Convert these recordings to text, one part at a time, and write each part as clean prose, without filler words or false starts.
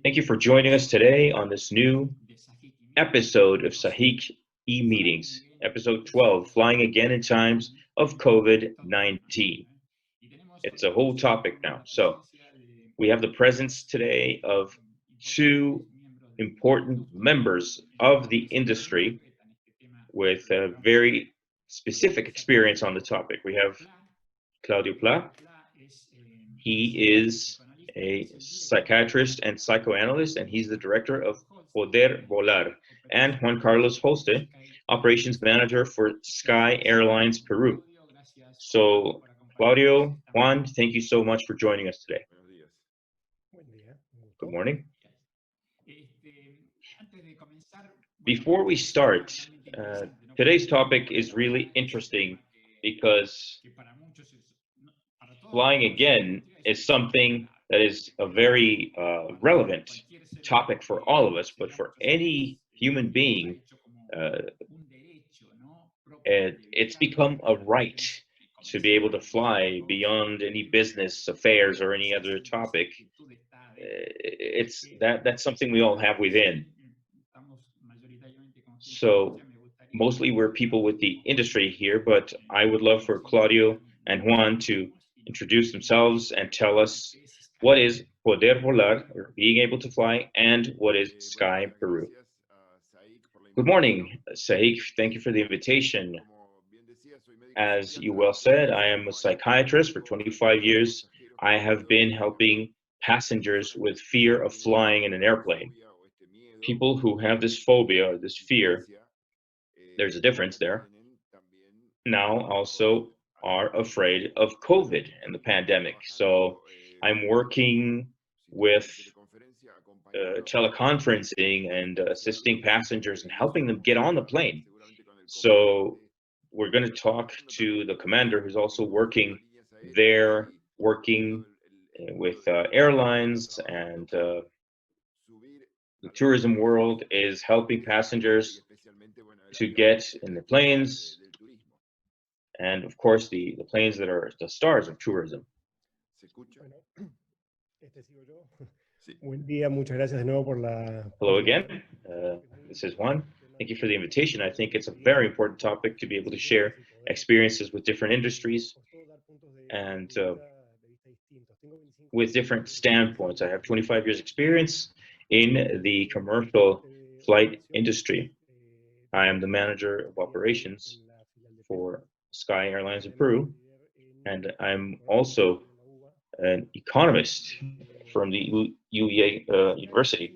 Thank you for joining us today on this new episode of SAHIC e-meetings, episode 12, Flying Again in Times of COVID-19. It's a whole topic now. So we have the presence today of two important members of the industry with a very specific experience on the topic. We have Claudio. He is a psychiatrist and psychoanalyst, and he's the director of Volar, and Juan Holste, operations manager for Sky Airlines Peru. So, Claudio, Juan, thank you so much for joining us today. Good morning. Before we start, today's topic is really interesting because flying again is something that is a very relevant topic for all of us, but for any human being, it's become a right to be able to fly beyond any business affairs or any other topic. That's something we all have within. So mostly we're people with the industry here, but I would love for Claudio and Juan to introduce themselves and tell us what is Poder Volar, or being able to fly, and what is Sky Peru. Good morning, SAHIC. Thank you for the invitation. As you well said, I am a psychiatrist for 25 years. I have been helping passengers with fear of flying in an airplane. People who have this phobia or this fear, there's a difference there, now also are afraid of COVID and the pandemic. So I'm working with teleconferencing and assisting passengers and helping them get on the plane. So we're going to talk to the commander who's also working there, working with airlines, and the tourism world is helping passengers to get in the planes, and of course the planes that are the stars of tourism. Hello again, this is Juan. Thank you for the invitation. I think it's a very important topic to be able to share experiences with different industries and with different standpoints. I have 25 years experience in the commercial flight industry. I am the manager of operations for Sky Airlines in Peru, and I'm also an economist from the UEA University.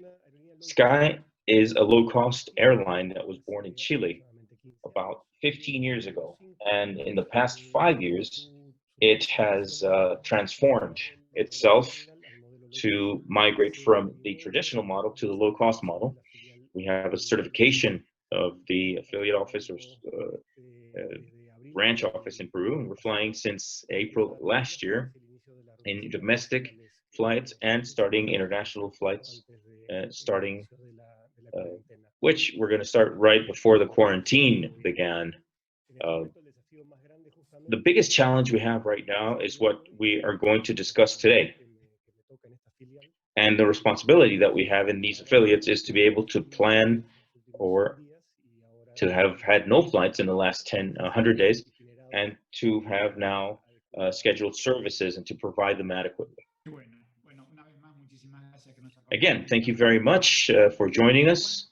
Sky is a low-cost airline that was born in Chile about 15 years ago, and in the past 5 years, it has transformed itself to migrate from the traditional model to the low-cost model. We have a certification of the affiliate office or branch office in Peru, and we're flying since April last year in domestic flights and starting international flights, which we're going to start right before the quarantine began. The biggest challenge we have right now is what we are going to discuss today. And the responsibility that we have in these affiliates is to be able to plan, or to have had no flights in the last 100 days, and to have now scheduled services and to provide them adequately. Again, thank you very much for joining us.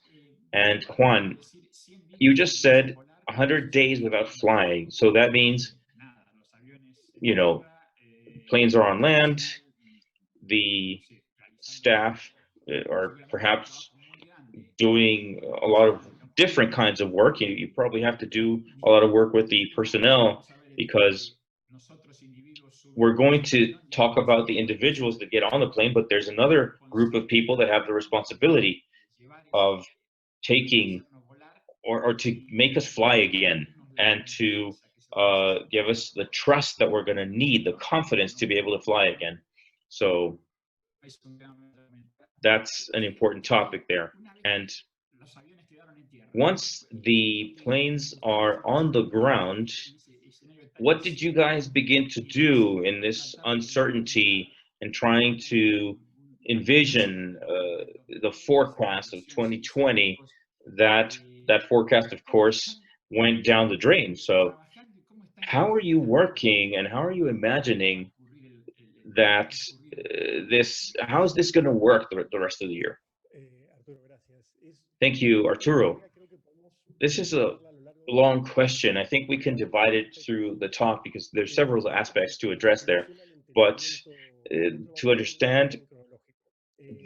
And Juan, you just said 100 days without flying. So that means, you know, planes are on land, the staff are perhaps doing a lot of different kinds of work. You probably have to do a lot of work with the personnel, because we're going to talk about the individuals that get on the plane, but there's another group of people that have the responsibility of taking or to make us fly again, and to give us the trust that we're going to need, the confidence to be able to fly again. So that's an important topic there. And once the planes are on the ground, what did you guys begin to do in this uncertainty and trying to envision the forecast of 2020, that forecast, of course, went down the drain. So how are you working and how are you imagining that how is this going to work the rest of the year? Thank you, Arturo. This is a long question. I think we can divide it through the talk because there's several aspects to address there. But to understand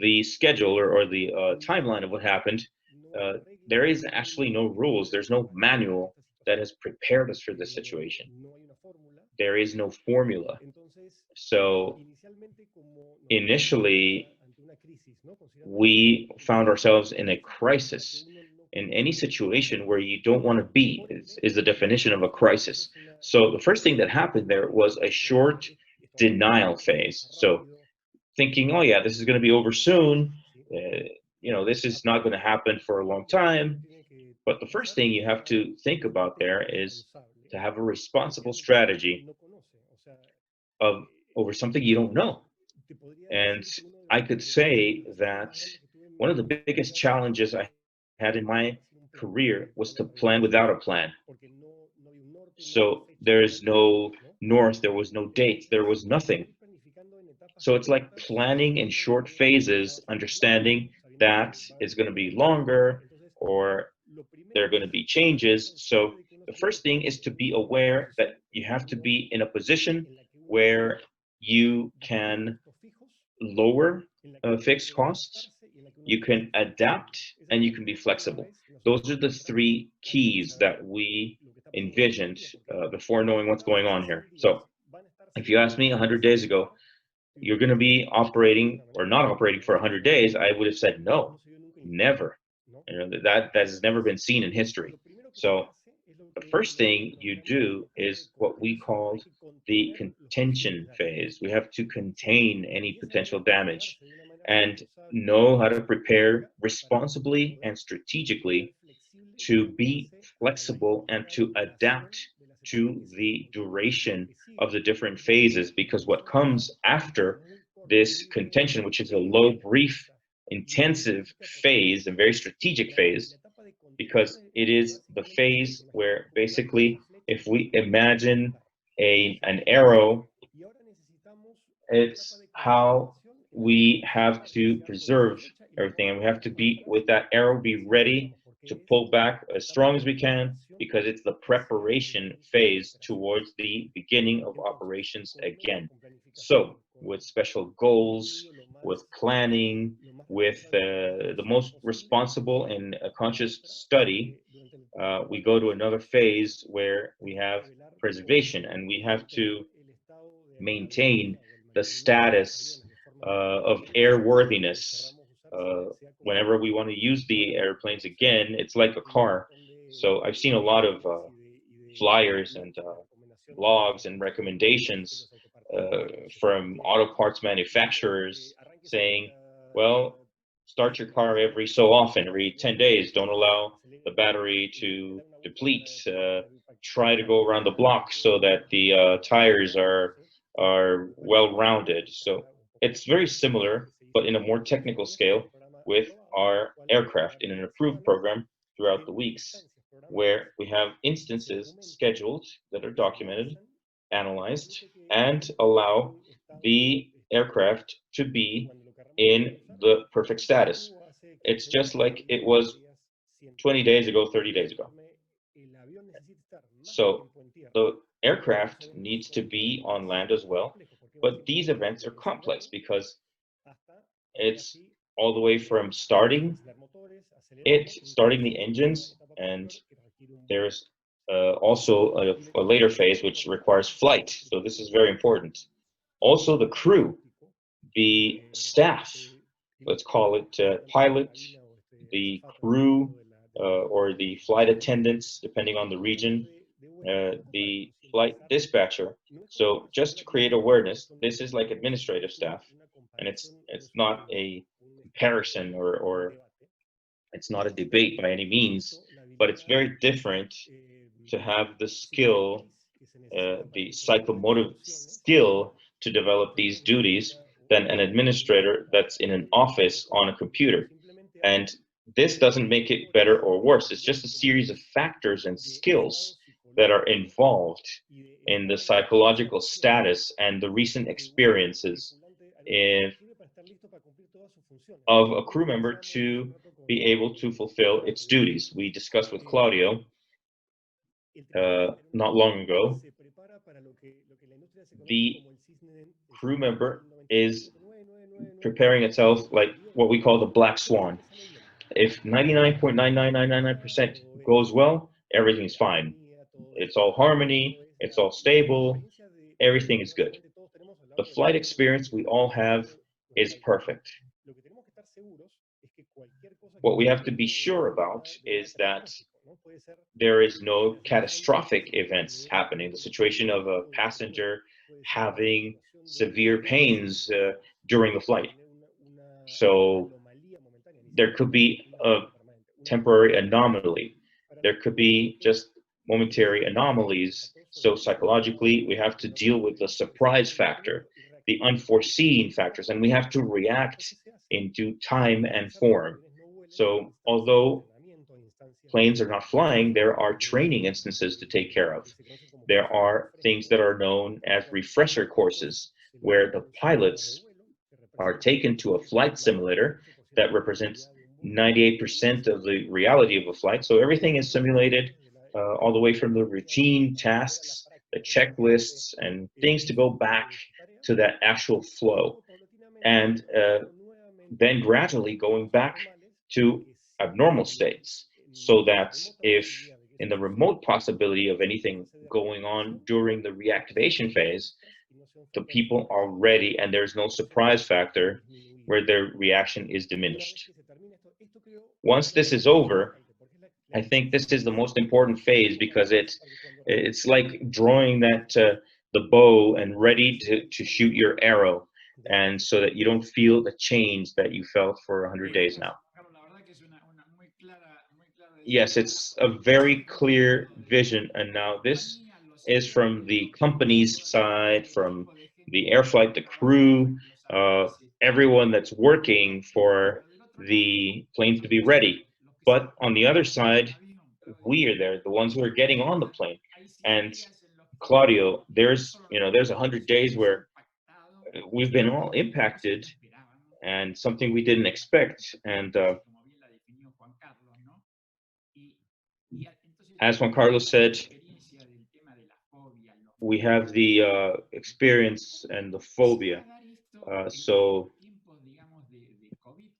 the schedule or the timeline of what happened, there is actually no rules. There's no manual that has prepared us for this situation. There is no formula. So initially, we found ourselves in a crisis. In any situation where you don't want to be is the definition of a crisis. So the first thing that happened there was a short denial phase. So thinking, oh yeah, this is going to be over soon. This is not going to happen for a long time. But the first thing you have to think about there is to have a responsible strategy over something you don't know. And I could say that one of the biggest challenges I had in my career was to plan without a plan. So there is no north, there was no date, there was nothing. So it's like planning in short phases, understanding that it's going to be longer or there are going to be changes. So the first thing is to be aware that you have to be in a position where you can lower fixed costs, you can adapt, and you can be flexible. Those are the three keys that we envisioned before knowing what's going on here. So if you asked me 100 days ago, you're going to be operating or not operating for 100 days, I would have said no, never. That has never been seen in history. So the first thing you do is what we call the contention phase. We have to contain any potential damage and know how to prepare responsibly and strategically to be flexible and to adapt to the duration of the different phases, because what comes after this contention, which is a low, brief, intensive phase, a very strategic phase, because it is the phase where basically, if we imagine an arrow, it's how we have to preserve everything, and we have to be with that arrow, be ready to pull back as strong as we can, because it's the preparation phase towards the beginning of operations again. So with special goals, with planning, with the most responsible and conscious study, we go to another phase where we have preservation, and we have to maintain the status of airworthiness. Whenever we want to use the airplanes again, it's like a car. So I've seen a lot of flyers and blogs and recommendations from auto parts manufacturers saying, well, start your car every so often, every 10 days. Don't allow the battery to deplete. Try to go around the block so that the tires are well-rounded. So it's very similar, but in a more technical scale with our aircraft in an approved program throughout the weeks, where we have instances scheduled that are documented, analyzed, and allow the aircraft to be in the perfect status. It's just like it was 20 days ago, 30 days ago. So the aircraft needs to be on land as well, but these events are complex because it's all the way from starting the engines, and there's also a later phase which requires flight. So this is very important. Also the crew, the staff, let's call it pilot, the crew, or the flight attendants, depending on the region, the flight dispatcher. So just to create awareness, this is like administrative staff, and it's not a comparison or it's not a debate by any means, but it's very different to have the skill, the psychomotive skill to develop these duties, than an administrator that's in an office on a computer. And this doesn't make it better or worse. It's just a series of factors and skills that are involved in the psychological status and the recent experiences of a crew member to be able to fulfill its duties. We discussed with Claudio not long ago. The crew member is preparing itself like what we call the black swan. If 99.99999% goes well, everything's fine. It's all harmony, it's all stable, everything is good. The flight experience we all have is perfect. What we have to be sure about is that there is no catastrophic events happening. The situation of a passenger having severe pains during the flight. So there could be a temporary anomaly. There could be just momentary anomalies. So psychologically, we have to deal with the surprise factor, the unforeseen factors, and we have to react in due time and form. So although planes are not flying, there are training instances to take care of. There are things that are known as refresher courses, where the pilots are taken to a flight simulator that represents 98% of the reality of a flight. So everything is simulated all the way from the routine tasks, the checklists, and things to go back to that actual flow. And then gradually going back to abnormal states, so that if in the remote possibility of anything going on during the reactivation phase, the people are ready and there's no surprise factor where their reaction is diminished. Once this is over, I think this is the most important phase, because it's like drawing that the bow and ready to shoot your arrow, and so that you don't feel the change that you felt for 100 days now. Yes, it's a very clear vision, and now this is from the company's side, from the air flight, the crew, everyone that's working for the planes to be ready. But on the other side, we are there, the ones who are getting on the plane. And Claudio, there's 100 days where we've been all impacted, and something we didn't expect. And as Juan Carlos said, we have the experience and the phobia. So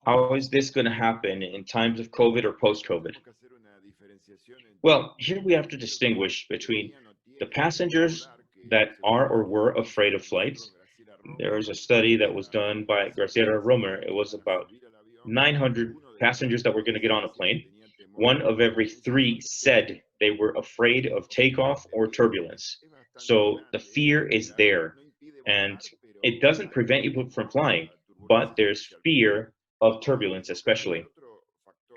how is this going to happen in times of COVID or post-COVID? Well, here we have to distinguish between the passengers that are or were afraid of flights. There was a study that was done by García and Romer. It was about 900 passengers that were going to get on a plane. 1 of every 3 said they were afraid of takeoff or turbulence. So the fear is there, and it doesn't prevent you from flying, but there's fear of turbulence especially.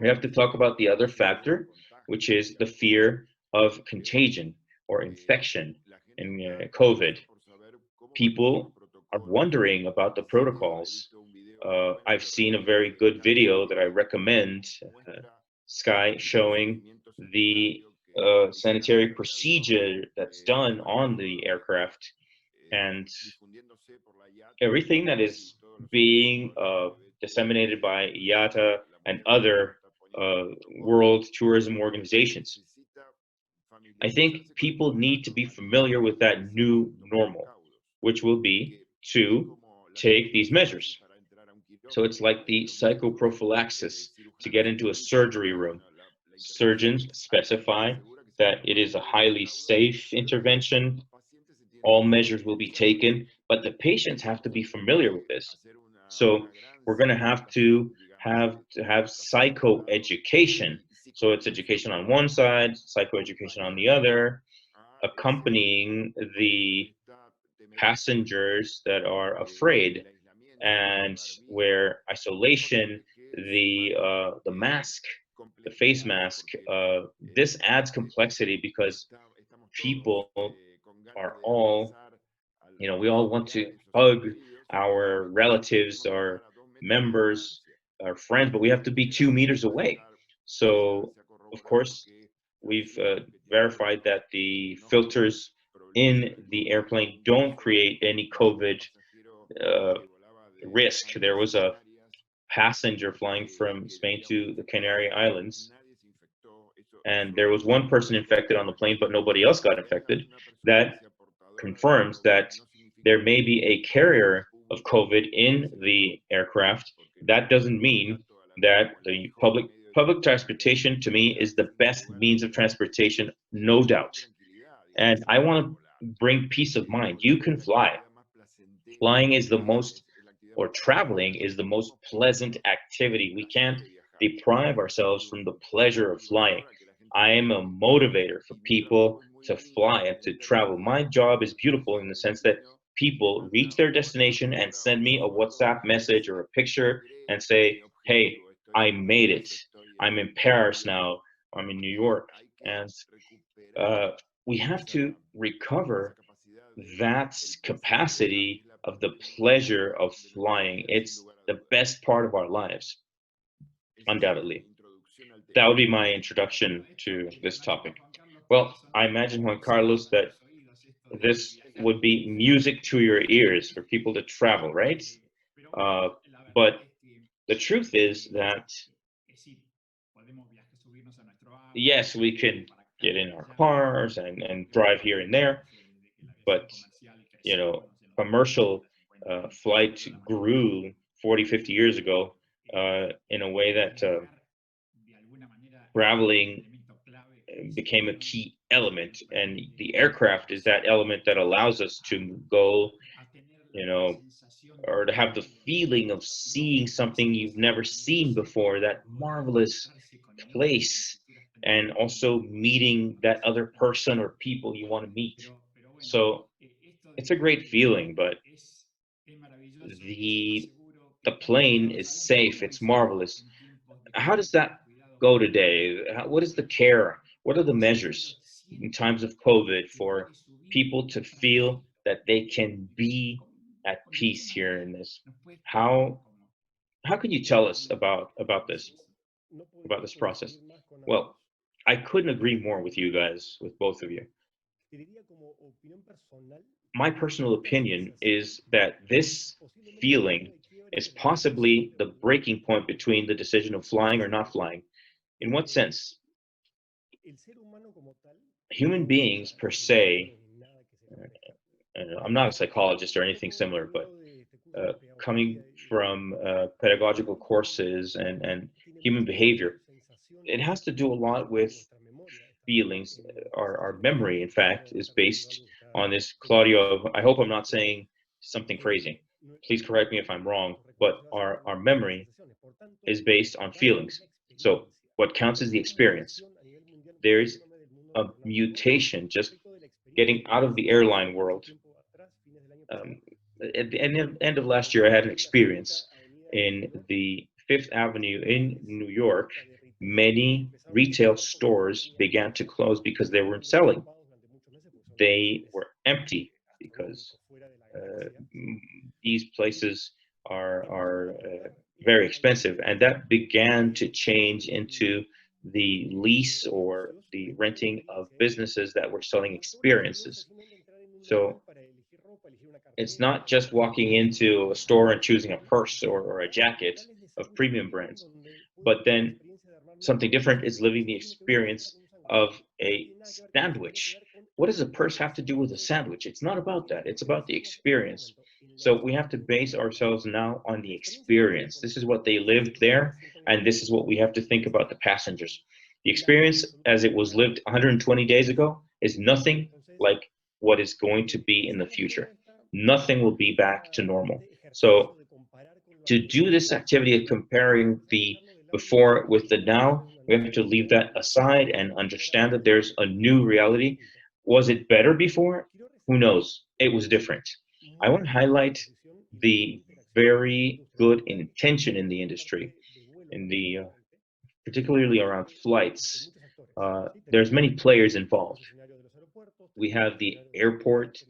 We have to talk about the other factor, which is the fear of contagion or infection in COVID. People are wondering about the protocols. I've seen a very good video that I recommend, Sky, showing the sanitary procedure that's done on the aircraft, and everything that is being disseminated by IATA and other world tourism organizations. I think people need to be familiar with that new normal, which will be to take these measures. So it's like the psychoprophylaxis to get into a surgery room. Surgeons specify that it is a highly safe intervention. All measures will be taken, but the patients have to be familiar with this. So we're going to have psychoeducation. So it's education on one side, psychoeducation on the other, accompanying the passengers that are afraid, and where isolation, the mask, the face mask, this adds complexity, because people are all, we all want to hug our relatives, our members, our friends, but we have to be 2 meters away. So, of course, we've verified that the filters in the airplane don't create any COVID uh, risk. There was a passenger flying from Spain to the Canary Islands, and there was one person infected on the plane, but nobody else got infected. That confirms that there may be a carrier of COVID in the aircraft. That doesn't mean that the public transportation, to me, is the best means of transportation, no doubt. And I want to bring peace of mind. You can fly. Flying is the most, or traveling is the most pleasant activity. We can't deprive ourselves from the pleasure of flying. I am a motivator for people to fly and to travel. My job is beautiful in the sense that people reach their destination and send me a WhatsApp message or a picture and say, hey, I made it. I'm in Paris now. I'm in New York. And we have to recover that capacity of the pleasure of flying. It's the best part of our lives, undoubtedly. That would be my introduction to this topic. Well, I imagine, Juan Carlos, that this would be music to your ears for people to travel, right? But the truth is that, yes, we can get in our cars and drive here and there, but, you know, commercial flight grew 40, 50 years ago in a way that traveling became a key element, and the aircraft is that element that allows us to go, you know, or to have the feeling of seeing something you've never seen before, that marvelous place, and also meeting that other person or people you want to meet. So it's a great feeling, but the the plane is safe, it's marvelous. How does that go today? What is the care? What are the measures in times of COVID for people to feel that they can be at peace here in this? How how can you tell us about this process? Well, I couldn't agree more with you guys, with both of you. My personal opinion is that this feeling is possibly the breaking point between the decision of flying or not flying. In what sense? Human beings per se, I'm not a psychologist or anything similar, but coming from pedagogical courses and human behavior, it has to do a lot with feelings. Our memory, in fact, is based on this. Claudio, I hope I'm not saying something crazy. Please correct me if I'm wrong, but our memory is based on feelings. So what counts is the experience. There's a mutation just getting out of the airline world. At the end of last year, I had an experience in the Fifth Avenue in New York. Many retail stores began to close because they weren't selling. They were empty because these places are very expensive, and that began to change into the lease or the renting of businesses that were selling experiences. So it's not just walking into a store and choosing a purse or a jacket of premium brands, but then something different is living the experience of a sandwich. What does a purse have to do with a sandwich? It's not about that. It's about the experience. So we have to base ourselves now on the experience. This is what they lived there, and this is what we have to think about the passengers. The experience as it was lived 120 days ago is nothing like what is going to be in the future. Nothing will be back to normal. So to do this activity of comparing the before with the now, we have to leave that aside and understand that there's a new reality. Was it better before? Who knows? It was different. I want to highlight the very good intention in the industry, in the particularly around flights. There's many players involved. We have the airport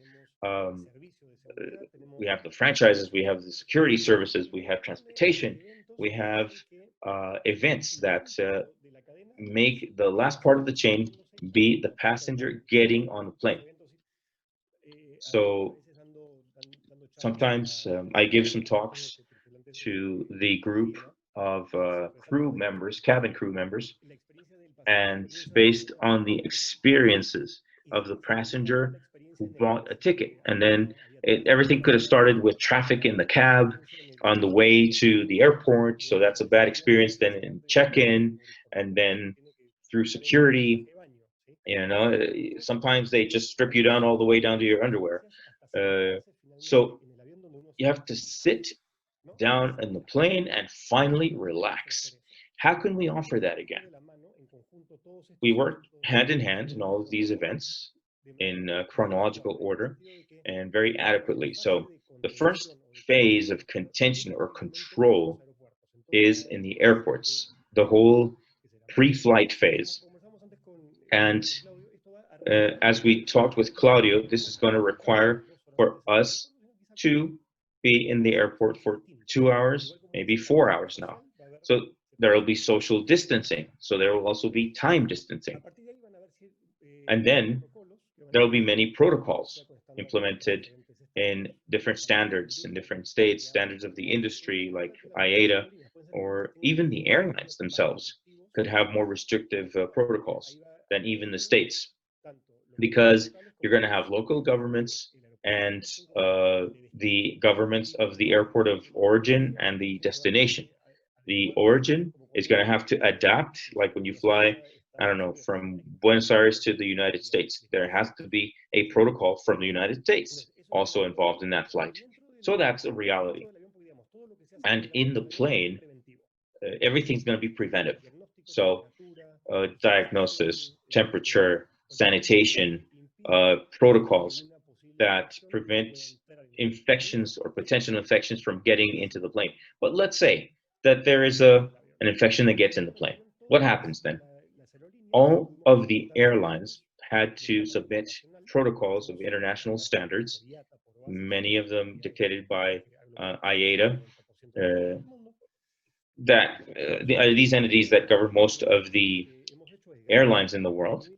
we have the franchises, we have the security services, we have transportation, we have events that make the last part of the chain be the passenger getting on the plane. So sometimes I give some talks to the group of crew members, cabin crew members, and based on the experiences of the passenger who bought a ticket. And then everything could have started with traffic in the cab on the way to the airport, so that's a bad experience. Then in check-in, and then through security, sometimes they just strip you down all the way down to your underwear. So you have to sit down in the plane and finally relax. How can we offer that again? We work hand in hand in all of these events in chronological order and very adequately. So the first phase of contention or control is in the airports, the whole pre-flight phase. And as we talked with Claudio, this is going to require for us to be in the airport for 2 hours, maybe 4 hours now. So there will be social distancing. So there will also be time distancing. And then there will be many protocols implemented in different standards in different states, standards of the industry like IATA, or even the airlines themselves could have more restrictive protocols than even the states, because you're going to have local governments and the governments of the airport of origin and the destination. The origin is going to have to adapt, like when you fly, I don't know, from Buenos Aires to the United States, there has to be a protocol from the United States also involved in that flight. So that's a reality. And in the plane, everything's going to be preventive. So diagnosis, temperature, sanitation, protocols that prevent infections or potential infections from getting into the plane. But let's say that there is an infection that gets in the plane. What happens then? All of the airlines had to submit protocols of international standards, many of them dictated by IATA, these entities that govern most of the airlines in the world.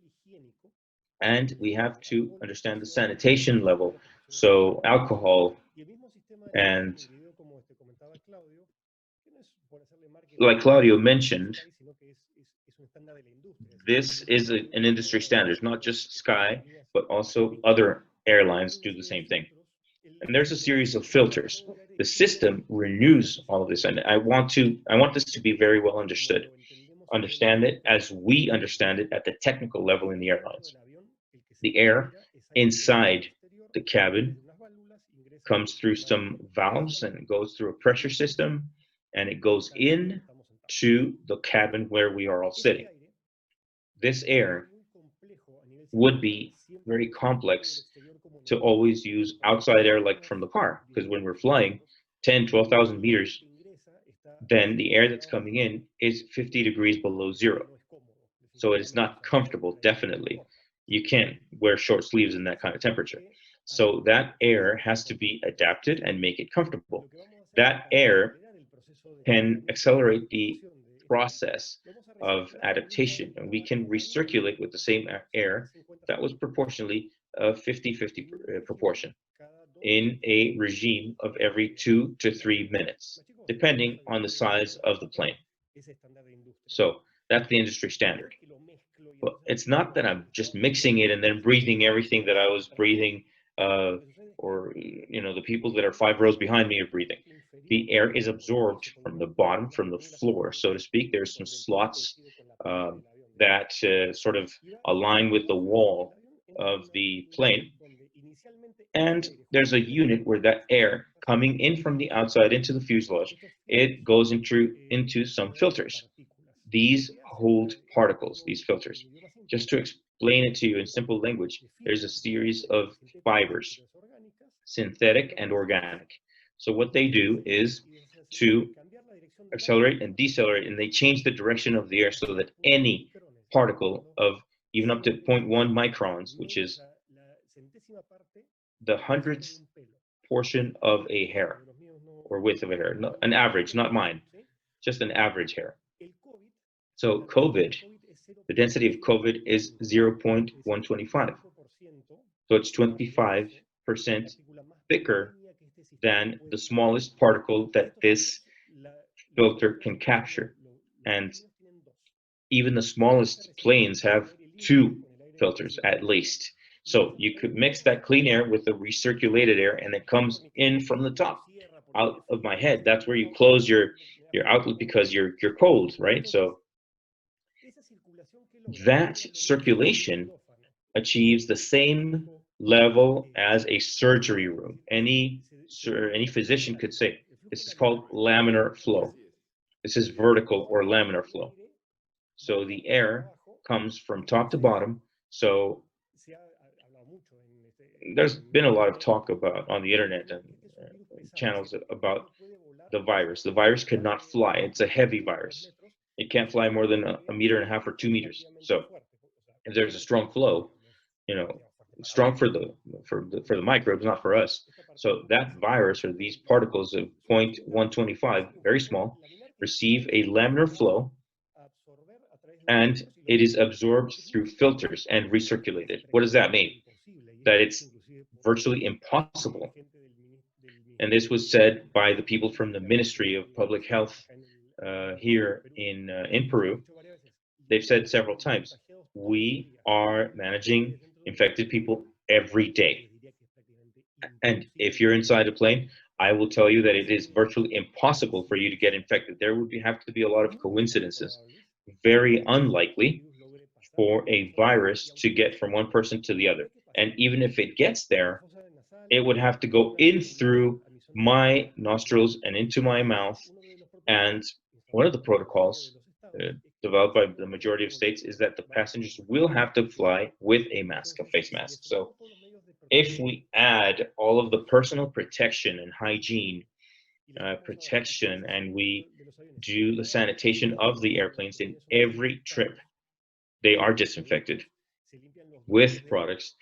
And we have to understand the sanitation level, so alcohol, and like Claudio mentioned, this is an industry standard, not just Sky, but also other airlines do the same thing. And there's a series of filters. The system renews all of this, and I want this to be very well understood. Understand it as we understand it at the technical level in the airlines. The air inside the cabin comes through some valves and it goes through a pressure system and it goes in to the cabin where we are all sitting. This air would be very complex to always use outside air like from the car, because when we're flying 10, 12,000 meters, then the air that's coming in is 50 degrees below zero. So it is not comfortable, definitely. You can't wear short sleeves in that kind of temperature. So that air has to be adapted and make it comfortable. That air can accelerate the process of adaptation, and we can recirculate with the same air that was proportionally a 50-50 proportion in a regime of every 2 to 3 minutes, depending on the size of the plane. So that's the industry standard. But it's not that I'm just mixing it and then breathing everything that I was breathing, or the people that are 5 rows behind me are breathing. The air is absorbed from the bottom, from the floor, so to speak. There's some slots that sort of align with the wall of the plane. And there's a unit where that air coming in from the outside into the fuselage, it goes into some filters. These hold particles, these filters. Just to explain it to you in simple language, there's a series of fibers, synthetic and organic. So what they do is to accelerate and decelerate, and they change the direction of the air so that any particle of even up to 0.1 microns, which is the 100th proportion of a hair or width of a hair, an average, not mine, just an average hair. So COVID, the density of COVID is 0.125. So it's 25% thicker than the smallest particle that this filter can capture. And even the smallest planes have 2 filters at least. So you could mix that clean air with the recirculated air, and it comes in from the top, out of my head. That's where you close your outlet because you're cold, right? So that circulation achieves the same level as a surgery room. Any physician could say this is called laminar flow. This is vertical or laminar flow. So the air comes from top to bottom. So there's been a lot of talk about on the internet and channels about the virus. The virus could not fly. It's a heavy virus. It can't fly more than a meter and a half or 2 meters. So if there's a strong flow, strong for the microbes, not for us. So that virus or these particles of 0.125, very small, receive a laminar flow, and it is absorbed through filters and recirculated. What does that mean? That it's virtually impossible. And this was said by the people from the Ministry of Public Health here in Peru. They've said several times, we are managing infected people every day. And if you're inside a plane, I will tell you that it is virtually impossible for you to get infected. There would have to be a lot of coincidences. Very unlikely for a virus to get from one person to the other. And even if it gets there, it would have to go in through my nostrils and into my mouth. And one of the protocols developed by the majority of states is that the passengers will have to fly with a mask, a face mask. So if we add all of the personal protection and hygiene protection, and we do the sanitation of the airplanes in every trip, they are disinfected with products.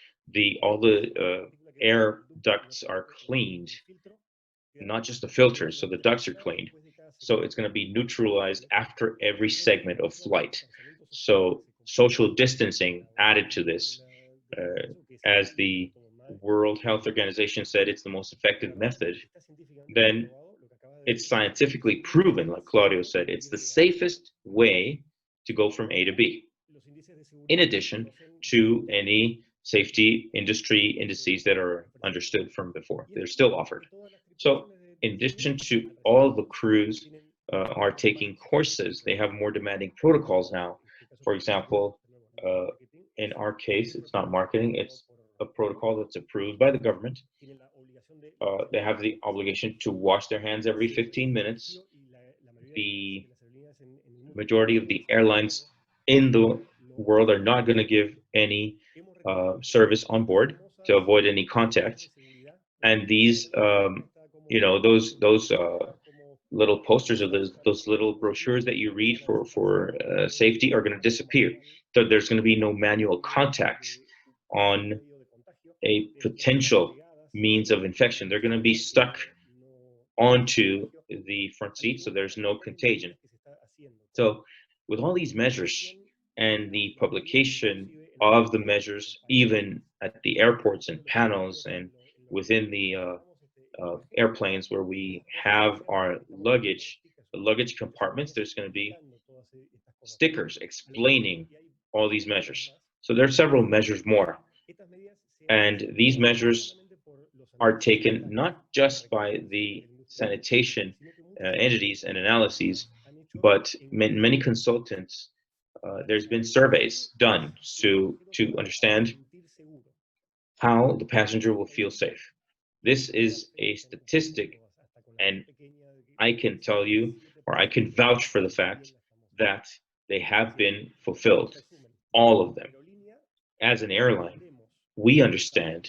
All the air ducts are cleaned, not just the filters, so the ducts are cleaned. So it's going to be neutralized after every segment of flight. So social distancing added to this, as the World Health Organization said, it's the most effective method. Then it's scientifically proven, like Claudio said, it's the safest way to go from A to B. In addition to any safety industry indices that are understood from before, they're still offered. So in addition to all the crews are taking courses, they have more demanding protocols now. For example, in our case, it's not marketing, it's a protocol that's approved by the government. They have the obligation to wash their hands every 15 minutes. The majority of the airlines in the world are not going to give any service on board to avoid any contact. And these, those little posters or those little brochures that you read for safety are going to disappear. So there's going to be no manual contact on a potential means of infection. They're going to be stuck onto the front seat, so there's no contagion. So with all these measures and the publication of the measures, even at the airports and panels and within the airplanes where we have our luggage, the luggage compartments, there's going to be stickers explaining all these measures. So there are several measures more. And these measures are taken not just by the sanitation entities and analyses, but many consultants. There's been surveys done to understand how the passenger will feel safe. This is a statistic, and I can tell you, or I can vouch for the fact that they have been fulfilled, all of them. As an airline, we understand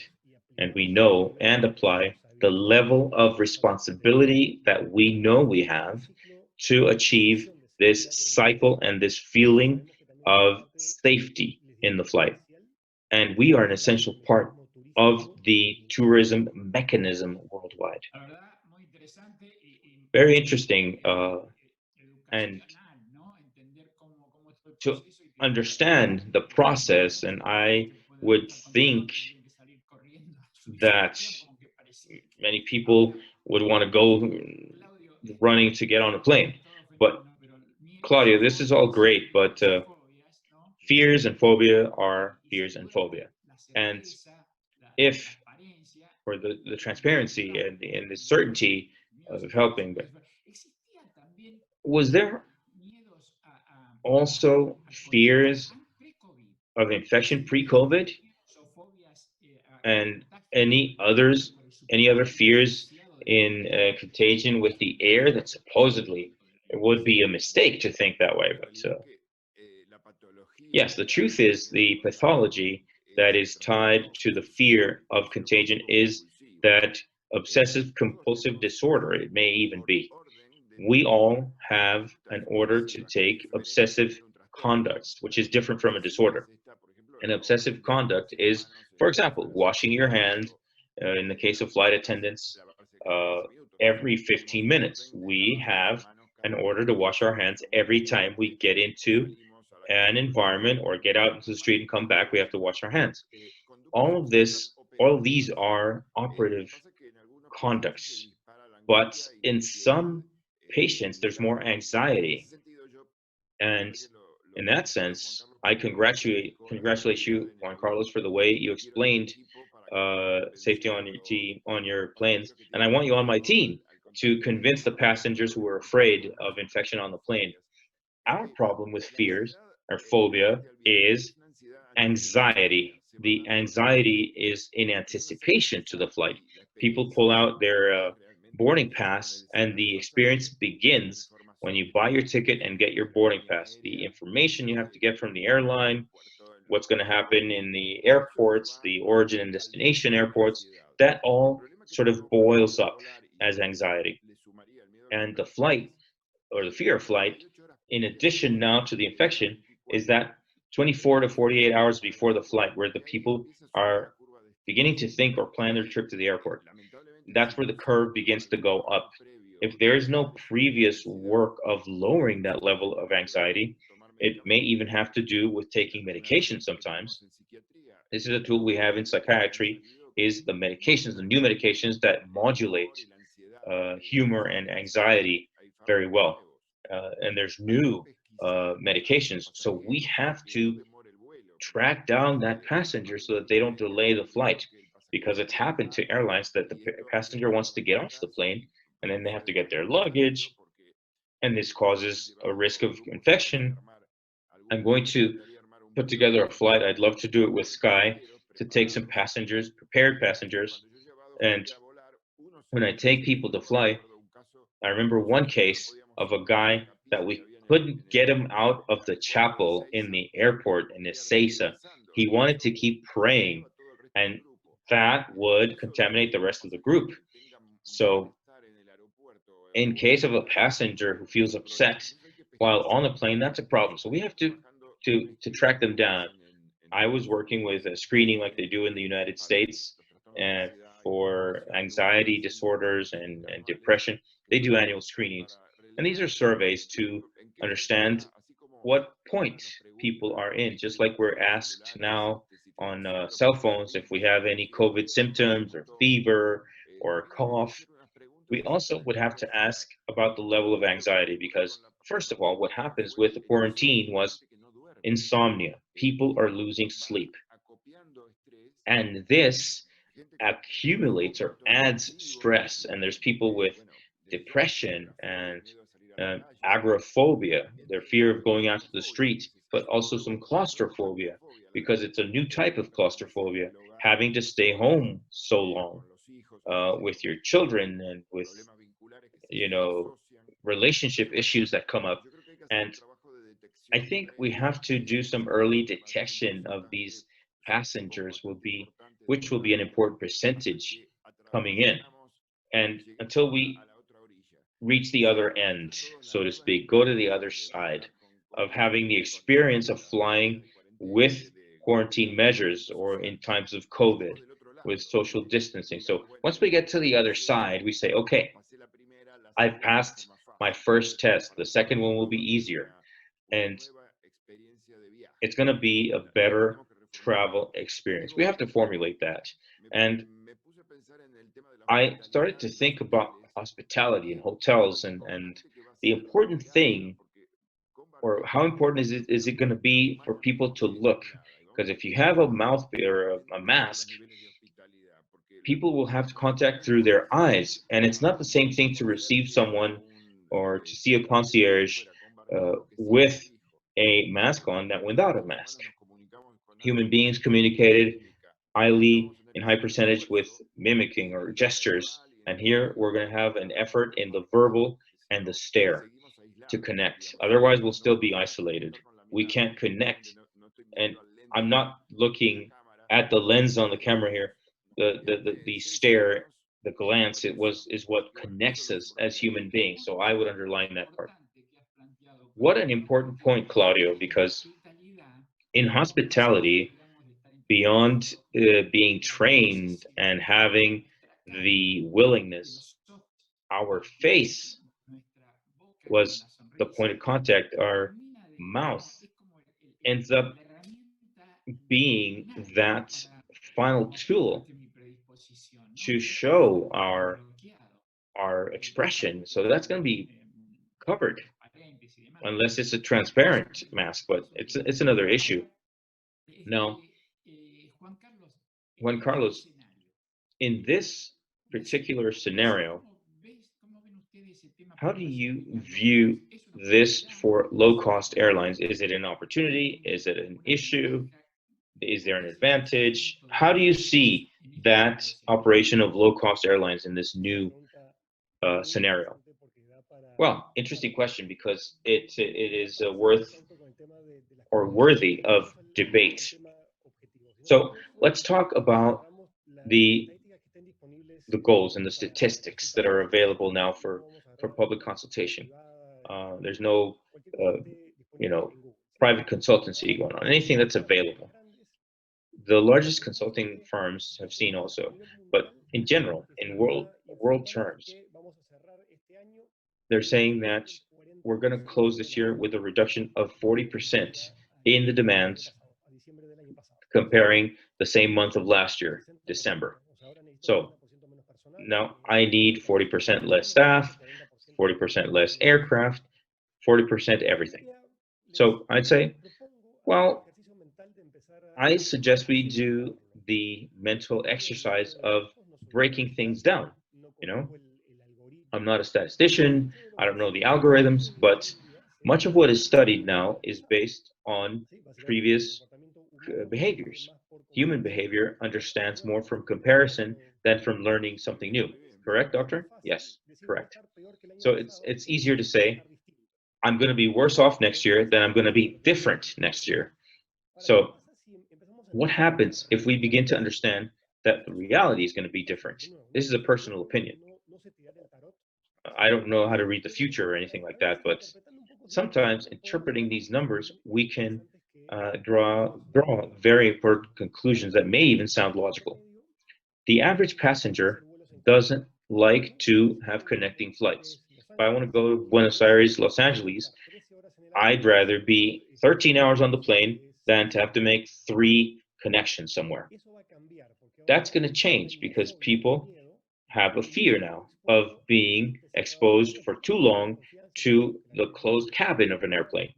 and we know and apply the level of responsibility that we know we have to achieve this cycle and this feeling of safety in the flight. And we are an essential part of the tourism mechanism worldwide. Very interesting, and to understand the process, and I would think that many people would want to go running to get on a plane. But Claudia, this is all great, but fears and phobia are fears and phobia. And if, for the transparency and the certainty of helping, but was there also fears of infection pre-COVID and any other fears in contagion with the air that supposedly it would be a mistake to think that way, but yes, the truth is the pathology that is tied to the fear of contagion is that obsessive compulsive disorder, it may even be. We all have an order to take obsessive conducts, which is different from a disorder. An obsessive conduct is, for example, washing your hands. In the case of flight attendants, uh, every 15 minutes, we have an order to wash our hands every time we get into an environment or get out into the street and come back. We have to wash our hands. All of these are operative conducts, but in some patients, there's more anxiety. And in that sense, I congratulate you, Juan Carlos, for the way you explained safety on your team, on your planes. And I want you on my team to convince the passengers who are afraid of infection on the plane. Our problem with fears or phobia is anxiety. The anxiety is in anticipation to the flight. People pull out their boarding pass, and the experience begins when you buy your ticket and get your boarding pass. The information you have to get from the airline, what's going to happen in the airports, the origin and destination airports, that all sort of boils up as anxiety. And the flight, or the fear of flight, in addition now to the infection, is that 24 to 48 hours before the flight, where the people are beginning to think or plan their trip to the airport. That's where the curve begins to go up. If there's no previous work of lowering that level of anxiety, it may even have to do with taking medication sometimes. This is a tool we have in psychiatry, is the medications, the new medications that modulate humor and anxiety very well. And there's new medications. So we have to track down that passenger so that they don't delay the flight, because it's happened to airlines that the passenger wants to get off the plane and then they have to get their luggage, and this causes a risk of infection. I'm going to put together a flight. I'd love to do it with Sky to take some passengers, prepared passengers. And when I take people to fly, I remember one case of a guy that we couldn't get him out of the chapel in the airport in Ezeiza. He wanted to keep praying, and that would contaminate the rest of the group. So in case of a passenger who feels upset while on the plane, that's a problem. So we have to track them down. I was working with a screening like they do in the United States, and for anxiety disorders and depression, they do annual screenings. And these are surveys to understand what point people are in, just like we're asked now on cell phones if we have any COVID symptoms or fever or cough. We also would have to ask about the level of anxiety, because first of all, what happens with the quarantine was insomnia. People are losing sleep. And this accumulates or adds stress. And there's people with depression and agoraphobia, their fear of going out to the street, but also some claustrophobia, because it's a new type of claustrophobia, having to stay home so long with your children and with, you know, relationship issues that come up. And I think we have to do some early detection of these passengers, which will be an important percentage coming in. And until we reach the other end, so to speak, go to the other side of having the experience of flying with quarantine measures or in times of COVID, with social distancing. So once we get to the other side, we say, okay, I've passed my first test. The second one will be easier. And it's going to be a better travel experience. We have to formulate that. And I started to think about hospitality and hotels and the important thing, or how important is it going to be for people to look? Because if you have a mouth or a mask, people will have contact through their eyes, and it's not the same thing to receive someone or to see a concierge with a mask on than without a mask. Human beings communicated highly in high percentage with mimicking or gestures, and here we're going to have an effort in the verbal and the stare to connect. Otherwise, we'll still be isolated. We can't connect. And I'm not looking at the lens on the camera here. The stare, the glance, is what connects us as human beings. So I would underline that part. What an important point, Claudio, because in hospitality, beyond being trained and having the willingness, our face was the point of contact. Our mouth ends up being that final tool to show our expression. So that's going to be covered unless it's a transparent mask, but it's another issue. Now, Juan Carlos, in this particular scenario, how do you view this for low-cost airlines? Is it an opportunity? Is it an issue? Is there an advantage? How do you see that operation of low-cost airlines in this new scenario? Well, interesting question, because it is worthy of debate. So let's talk about the goals and the statistics that are available now for public consultation. There's no private consultancy going on. Anything that's available. The largest consulting firms have seen also, but in general, in world terms, they're saying that we're going to close this year with a reduction of 40% in the demand comparing the same month of last year, December. So now I need 40% less staff, 40% less aircraft, 40% everything. So I'd say, well, I suggest we do the mental exercise of breaking things down. I'm not a statistician, I don't know the algorithms, but much of what is studied now is based on previous behaviors. Human behavior understands more from comparison than from learning something new. Correct, doctor? Yes, correct. So it's easier to say, I'm going to be worse off next year than I'm going to be different next year. So what happens if we begin to understand that the reality is going to be different? This is a personal opinion. I don't know how to read the future or anything like that, but sometimes interpreting these numbers, we can draw very important conclusions that may even sound logical. The average passenger doesn't like to have connecting flights. If I want to go to Buenos Aires, Los Angeles, I'd rather be 13 hours on the plane than to have to make 3 connections somewhere. That's going to change because people have a fear now of being exposed for too long to the closed cabin of an airplane.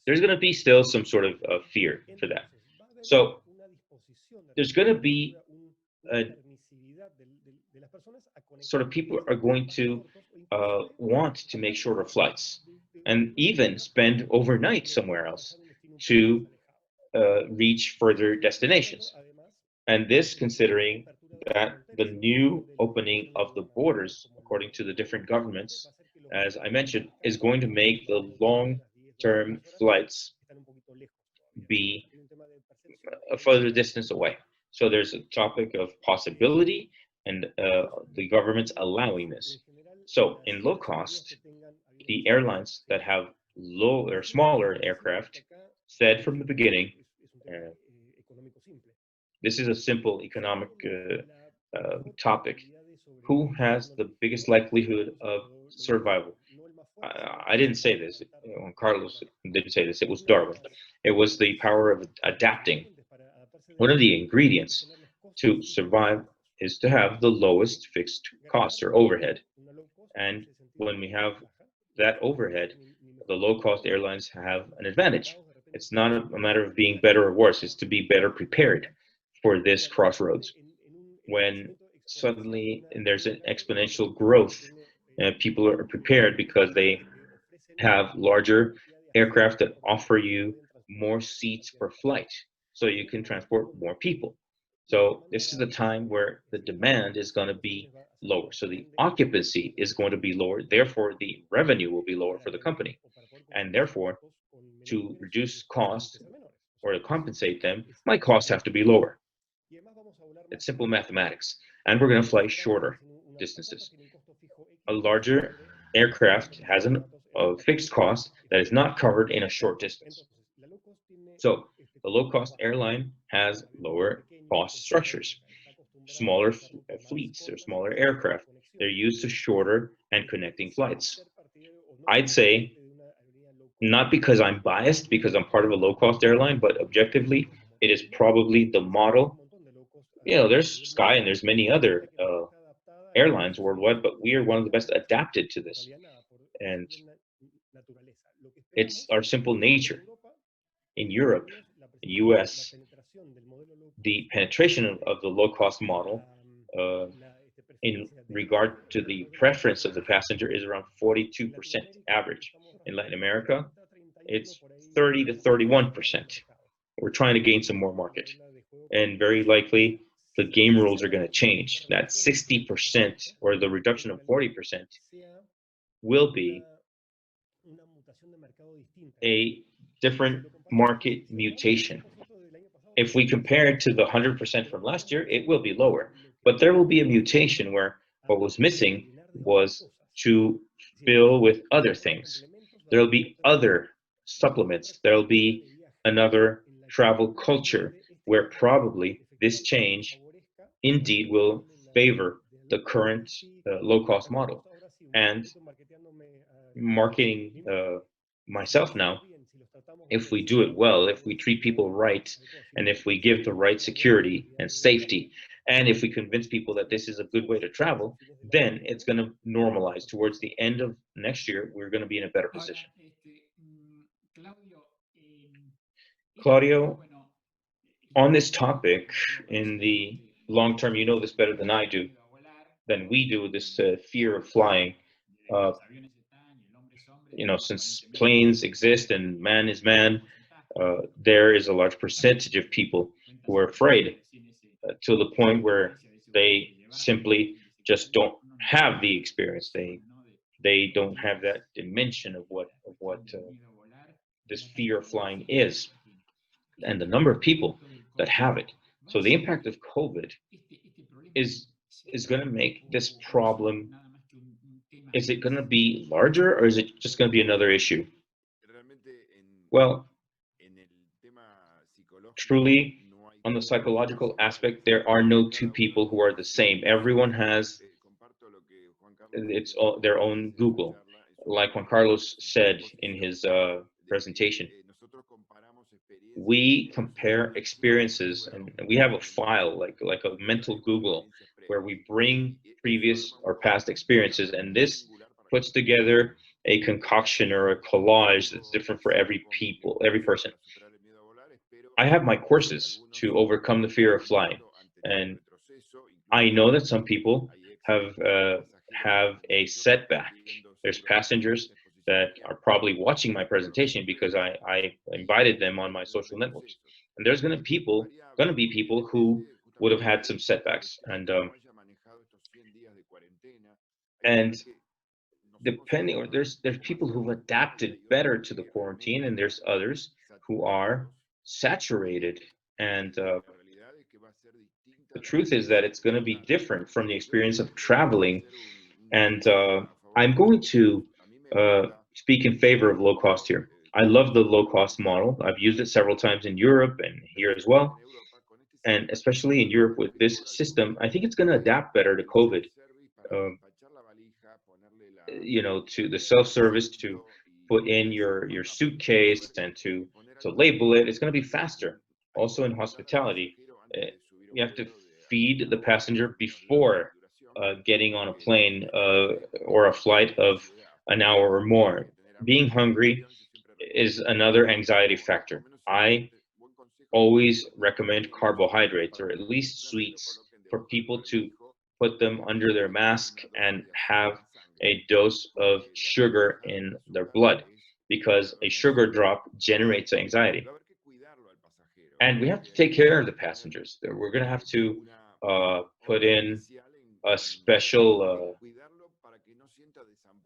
There's going to be still some sort of fear for that. So there's going to be a sort of people are going to want to make shorter flights and even spend overnight somewhere else to reach further destinations. And this considering that the new opening of the borders, according to the different governments, as I mentioned, is going to make the long-term flights be a further distance away. So there's a topic of possibility and the government's allowing this. So in low cost, the airlines that have low or smaller aircraft said from the beginning, This is a simple economic topic. Who has the biggest likelihood of survival? I didn't say this. Carlos didn't say this. It was Darwin. It was the power of adapting. One of the ingredients to survive is to have the lowest fixed costs or overhead. And when we have that overhead, the low-cost airlines have an advantage. It's not a matter of being better or worse. It's to be better prepared for this crossroads. When suddenly there's an exponential growth, people are prepared because they have larger aircraft that offer you more seats per flight, so you can transport more people. So this is the time where the demand is going to be lower. So the occupancy is going to be lower. Therefore, the revenue will be lower for the company. And therefore, to reduce costs or to compensate them, my costs have to be lower. It's simple mathematics. And we're going to fly shorter distances. A larger aircraft has a fixed cost that is not covered in a short distance. So the low-cost airline has lower cost structures, smaller fleets or smaller aircraft. They're used to shorter and connecting flights. I'd say, not because I'm biased, because I'm part of a low-cost airline, but objectively, it is probably the model. There's Sky and there's many other airlines worldwide, but we are one of the best adapted to this. And it's our simple nature. In Europe, US, the penetration of the low-cost model in regard to the preference of the passenger is around 42% average. In Latin America, it's 30 to 31%. We're trying to gain some more market. And very likely, the game rules are going to change. That 60% or the reduction of 40% will be a different market mutation. If we compare it to the 100% from last year, it will be lower. But there will be a mutation where what was missing was to fill with other things. There will be other supplements. There will be another travel culture where probably this change indeed will favor the current low-cost model. And marketing myself now, if we do it well, if we treat people right, and if we give the right security and safety, and if we convince people that this is a good way to travel, then it's going to normalize. Towards the end of next year, we're going to be in a better position. Claudio, on this topic, in the long term, you know this better than I do, than we do, this fear of flying. Since planes exist and man is man, there is a large percentage of people who are afraid to the point where they simply just don't have the experience. They don't have that dimension of what this fear of flying is, and the number of people that have it. So the impact of COVID is going to make this problem. Is it going to be larger, or is it just going to be another issue? Well, truly, on the psychological aspect, there are no two people who are the same. Everyone has their own Google. Like Juan Carlos said in his presentation, we compare experiences, and we have a file, like a mental Google, where we bring previous or past experiences, and this puts together a concoction or a collage that's different for every person. I have my courses to overcome the fear of flying, and I know that some people have a setback. There's passengers that are probably watching my presentation because I invited them on my social networks, and there's going to be people who would have had some setbacks, and depending, or there's people who've adapted better to the quarantine, and there's others who are saturated. And the truth is that it's going to be different from the experience of traveling. And I'm going to speak in favor of low cost here. I love the low cost model. I've used it several times in Europe and here as well. And especially in Europe with this system, I think it's going to adapt better to COVID. Um, to the self-service, to put in your suitcase and to label it. It's going to be faster. Also in hospitality, uh, you have to feed the passenger before getting on a plane or a flight of an hour or more. Being hungry is another anxiety factor. I always recommend carbohydrates or at least sweets for people to put them under their mask and have a dose of sugar in their blood because a sugar drop generates anxiety. And we have to take care of the passengers. We're going to have to put in a special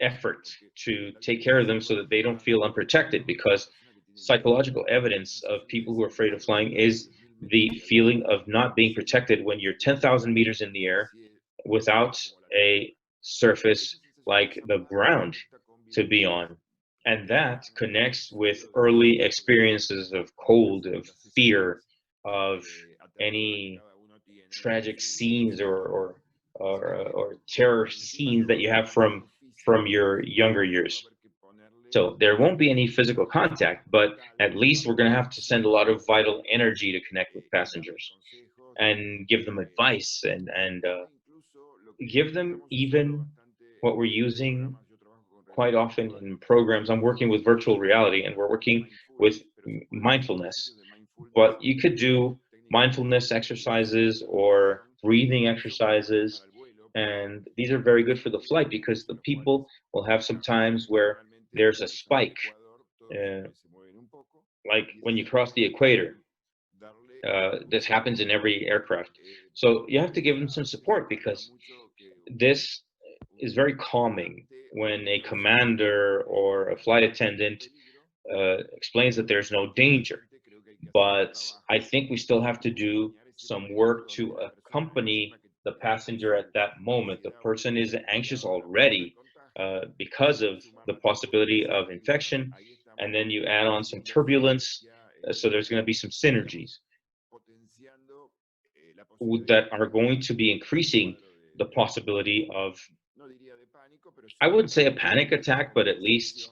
effort to take care of them so that they don't feel unprotected, because psychological evidence of people who are afraid of flying is the feeling of not being protected when you're 10,000 meters in the air without a surface like the ground to be on. And that connects with early experiences of cold, of fear, of any tragic scenes or terror scenes that you have from your younger years. So there won't be any physical contact, but at least we're going to have to send a lot of vital energy to connect with passengers and give them advice and give them even what we're using quite often in programs. I'm working with virtual reality and we're working with mindfulness, but you could do mindfulness exercises or breathing exercises. And these are very good for the flight because the people will have some times where there's a spike, uh, like when you cross the equator. This happens in every aircraft. So you have to give them some support because this is very calming when a commander or a flight attendant explains that there's no danger. But I think we still have to do some work to accompany the passenger at that moment. The person is anxious already because of the possibility of infection, and then you add on some turbulence, so there's going to be some synergies that are going to be increasing the possibility of, I wouldn't say a panic attack, but at least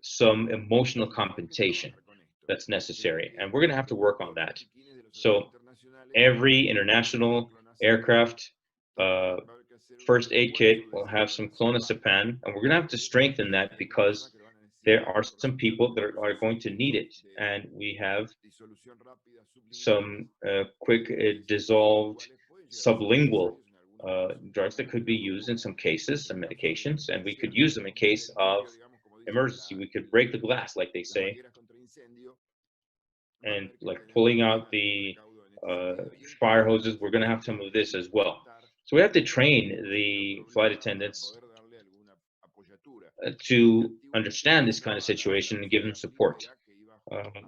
some emotional compensation that's necessary. And we're going to have to work on that. So every international aircraft first aid kit will have some clonazepam, and we're going to have to strengthen that because there are some people that are going to need it. And we have some quick dissolved sublingual drugs that could be used in some cases, some medications, and we could use them in case of emergency. We could break the glass, like they say, and like pulling out the fire hoses. We're going to have some of this as well. So we have to train the flight attendants to understand this kind of situation and give them support.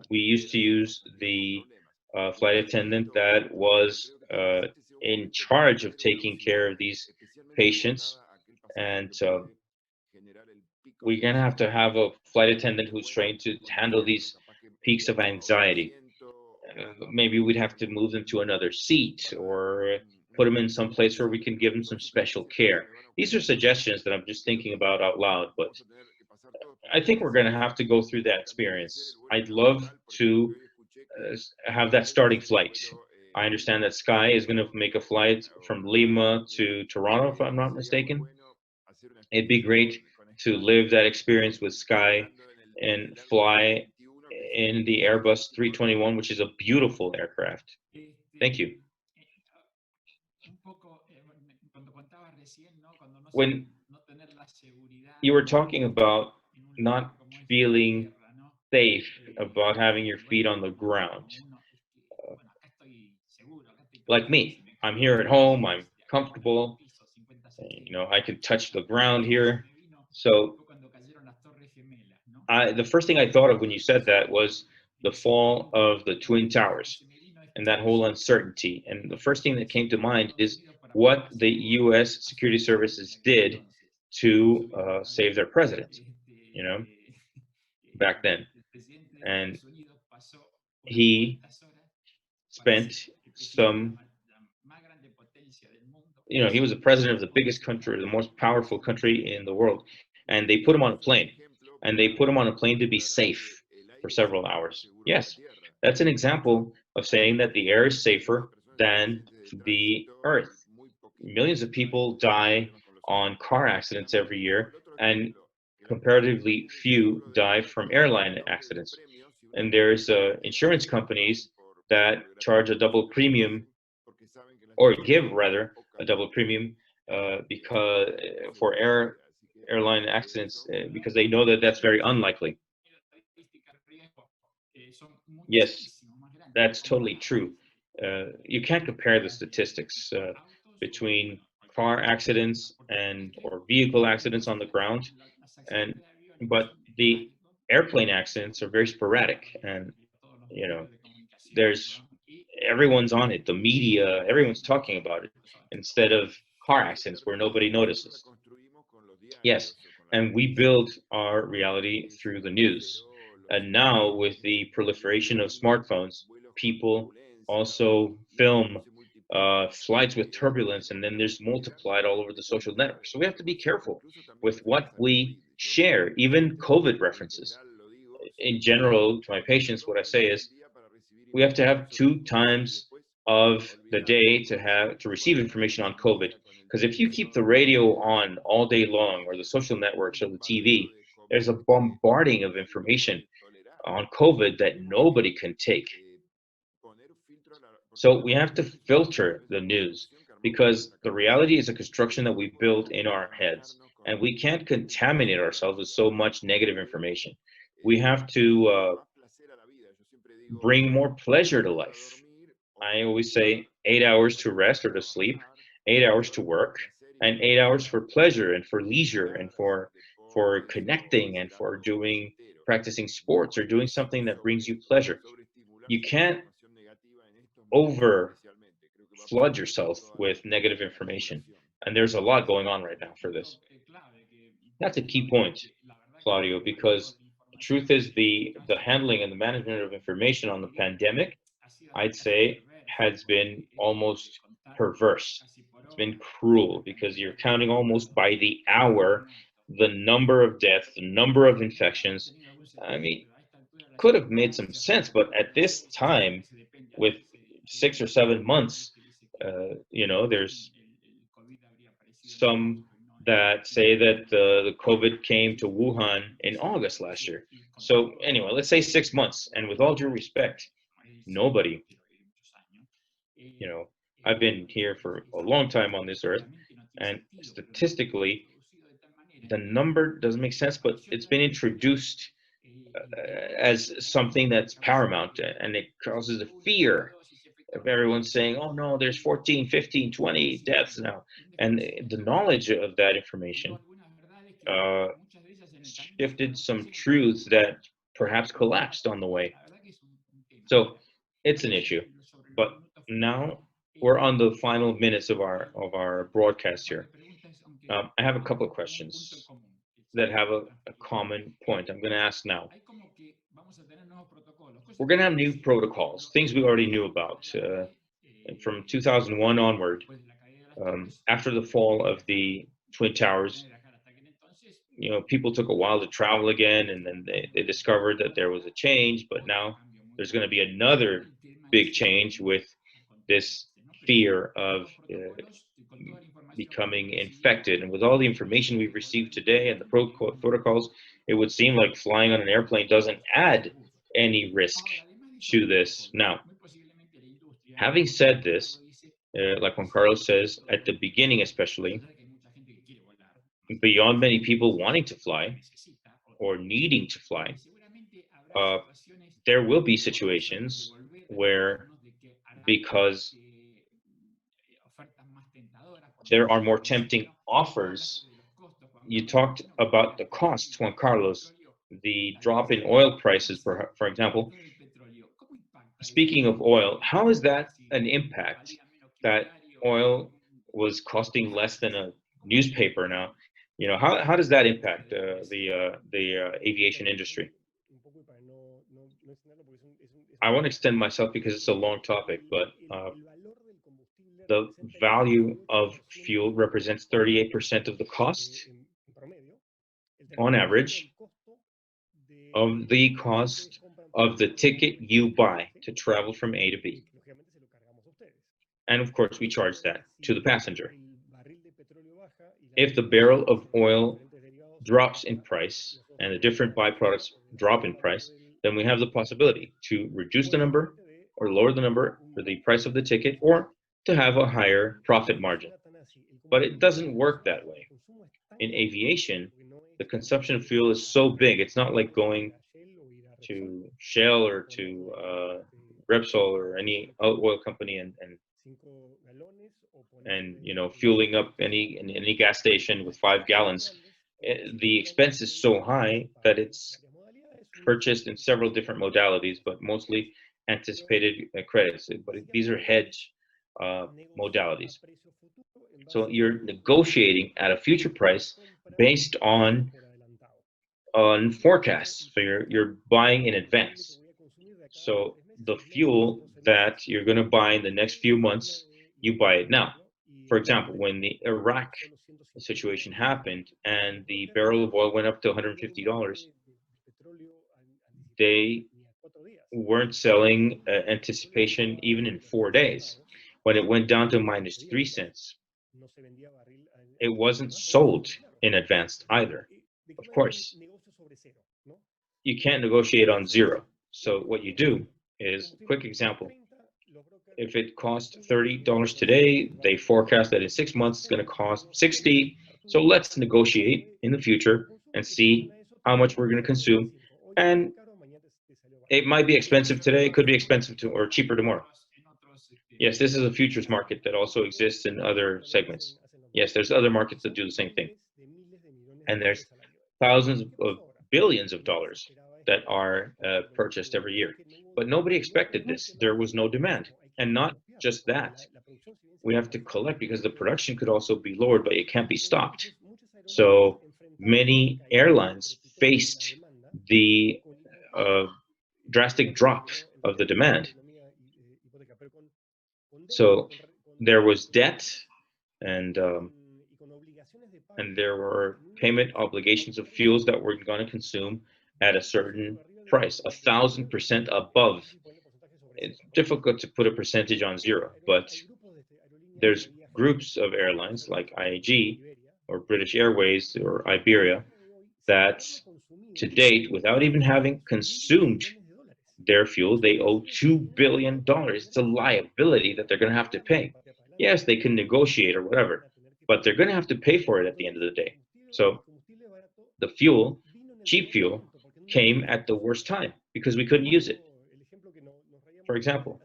We used to use the flight attendant that was in charge of taking care of these patients, and we're going to have a flight attendant who's trained to handle these peaks of anxiety. Maybe we'd have to move them to another seat or put them in some place where we can give them some special care. These are suggestions that I'm just thinking about out loud, but I think we're going to have to go through that experience. I'd love to have that starting flight. I understand that Sky is going to make a flight from Lima to Toronto, if I'm not mistaken. It'd be great to live that experience with Sky and fly in the Airbus 321, which is a beautiful aircraft. Thank you. When you were talking about not feeling safe about having your feet on the ground, like me, I'm here at home, I'm comfortable, I can touch the ground here. So the first thing I thought of when you said that was the fall of the Twin Towers and that whole uncertainty. And the first thing that came to mind is what the U.S. security services did to save their president, back then. And he spent some, he was the president of the biggest country, the most powerful country in the world, and they put him on a plane, and they put him on a plane to be safe for several hours. Yes, that's an example of saying that the air is safer than the earth. Millions of people die on car accidents every year, and comparatively few die from airline accidents. And there's insurance companies that charge a double premium, or give rather a double premium, because for airline accidents, because they know that that's very unlikely. Yes, that's totally true. You can't compare the statistics between car accidents and or vehicle accidents on the ground, and but the airplane accidents are very sporadic, and you know there's everyone's on it. The media, everyone's talking about it instead of car accidents where nobody notices. Yes, and we build our reality through the news. And now, with the proliferation of smartphones, people also film flights with turbulence, and then there's multiplied all over the social network. So we have to be careful with what we share, even COVID references. In general, to my patients, what I say is we have to have 2 times of the day to receive information on COVID. Because if you keep the radio on all day long, or the social networks, or the TV, there's a bombarding of information on COVID that nobody can take. So we have to filter the news, because the reality is a construction that we build in our heads, and we can't contaminate ourselves with so much negative information. We have to bring more pleasure to life. I always say 8 hours to rest or to sleep, 8 hours to work, and 8 hours for pleasure and for leisure and for connecting and for practicing sports or doing something that brings you pleasure. You can't over flood yourself with negative information, and there's a lot going on right now for this. That's a key point, Claudio, because the truth is the handling and the management of information on the pandemic, I'd say, has been almost perverse. It's been cruel, because you're counting almost by the hour the number of deaths, the number of infections. I mean, could have made some sense, but at this time, with 6 or 7 months, there's some that say that the COVID came to Wuhan in August last year. So anyway, let's say 6 months. And with all due respect, nobody, I've been here for a long time on this earth, and statistically, the number doesn't make sense, but it's been introduced as something that's paramount, and it causes a fear of everyone saying, oh no, there's 14, 15, 20 deaths now. And the knowledge of that information shifted some truths that perhaps collapsed on the way. So it's an issue. But now we're on the final minutes of our broadcast here. I have a couple of questions that have a common point. I'm going to ask now. We're going to have new protocols, things we already knew about from 2001 onward. After the fall of the Twin Towers, people took a while to travel again, and then they discovered that there was a change, but now there's going to be another big change with this fear of becoming infected. And with all the information we've received today and the protocols, it would seem like flying on an airplane doesn't add any risk to this. Now, having said this, like Juan Carlos says at the beginning, especially, beyond many people wanting to fly or needing to fly, there will be situations where, because there are more tempting offers. You talked about the costs, Juan Carlos, the drop in oil prices, for example. Speaking of oil, how is that an impact, that oil was costing less than a newspaper now? How does that impact the aviation industry? I want to extend myself because it's a long topic, but the value of fuel represents 38% of the cost, on average, of the cost of the ticket you buy to travel from A to B. And of course, we charge that to the passenger. If the barrel of oil drops in price and the different byproducts drop in price, then we have the possibility to reduce the number or lower the number for the price of the ticket, or to have a higher profit margin. But it doesn't work that way. In aviation, the consumption of fuel is so big, it's not like going to Shell or to Repsol or any oil company and fueling up any gas station with 5 gallons. The expense is so high that it's purchased in several different modalities, but mostly anticipated credits. But these are hedge modalities. So you're negotiating at a future price based on forecasts. So you're buying in advance. So the fuel that you're going to buy in the next few months, you buy it now. For example, when the Iraq situation happened and the barrel of oil went up to $150, they weren't selling anticipation even in 4 days. When it went down to minus 3 cents, it wasn't sold in advance either. Of course, you can't negotiate on zero. So what you do is, quick example, if it costs $30 today, they forecast that in 6 months it's going to cost $60. So let's negotiate in the future and see how much we're going to consume. And it might be expensive today, it could be expensive or cheaper tomorrow. Yes, this is a futures market that also exists in other segments. Yes, there's other markets that do the same thing. And there's thousands of billions of dollars that are purchased every year. But nobody expected this. There was no demand. And not just that. We have to collect because the production could also be lowered, but it can't be stopped. So many airlines faced the drastic drop of the demand. So there was debt, and there were payment obligations of fuels that were going to consume at a certain price, 1,000% above. It's difficult to put a percentage on zero, but there's groups of airlines like IAG or British Airways or Iberia that to date, without even having consumed their fuel, they owe $2 billion. It's a liability that they're going to have to pay. Yes, they can negotiate or whatever, but they're going to have to pay for it at the end of the day. So the fuel, cheap fuel, came at the worst time because we couldn't use it. For example,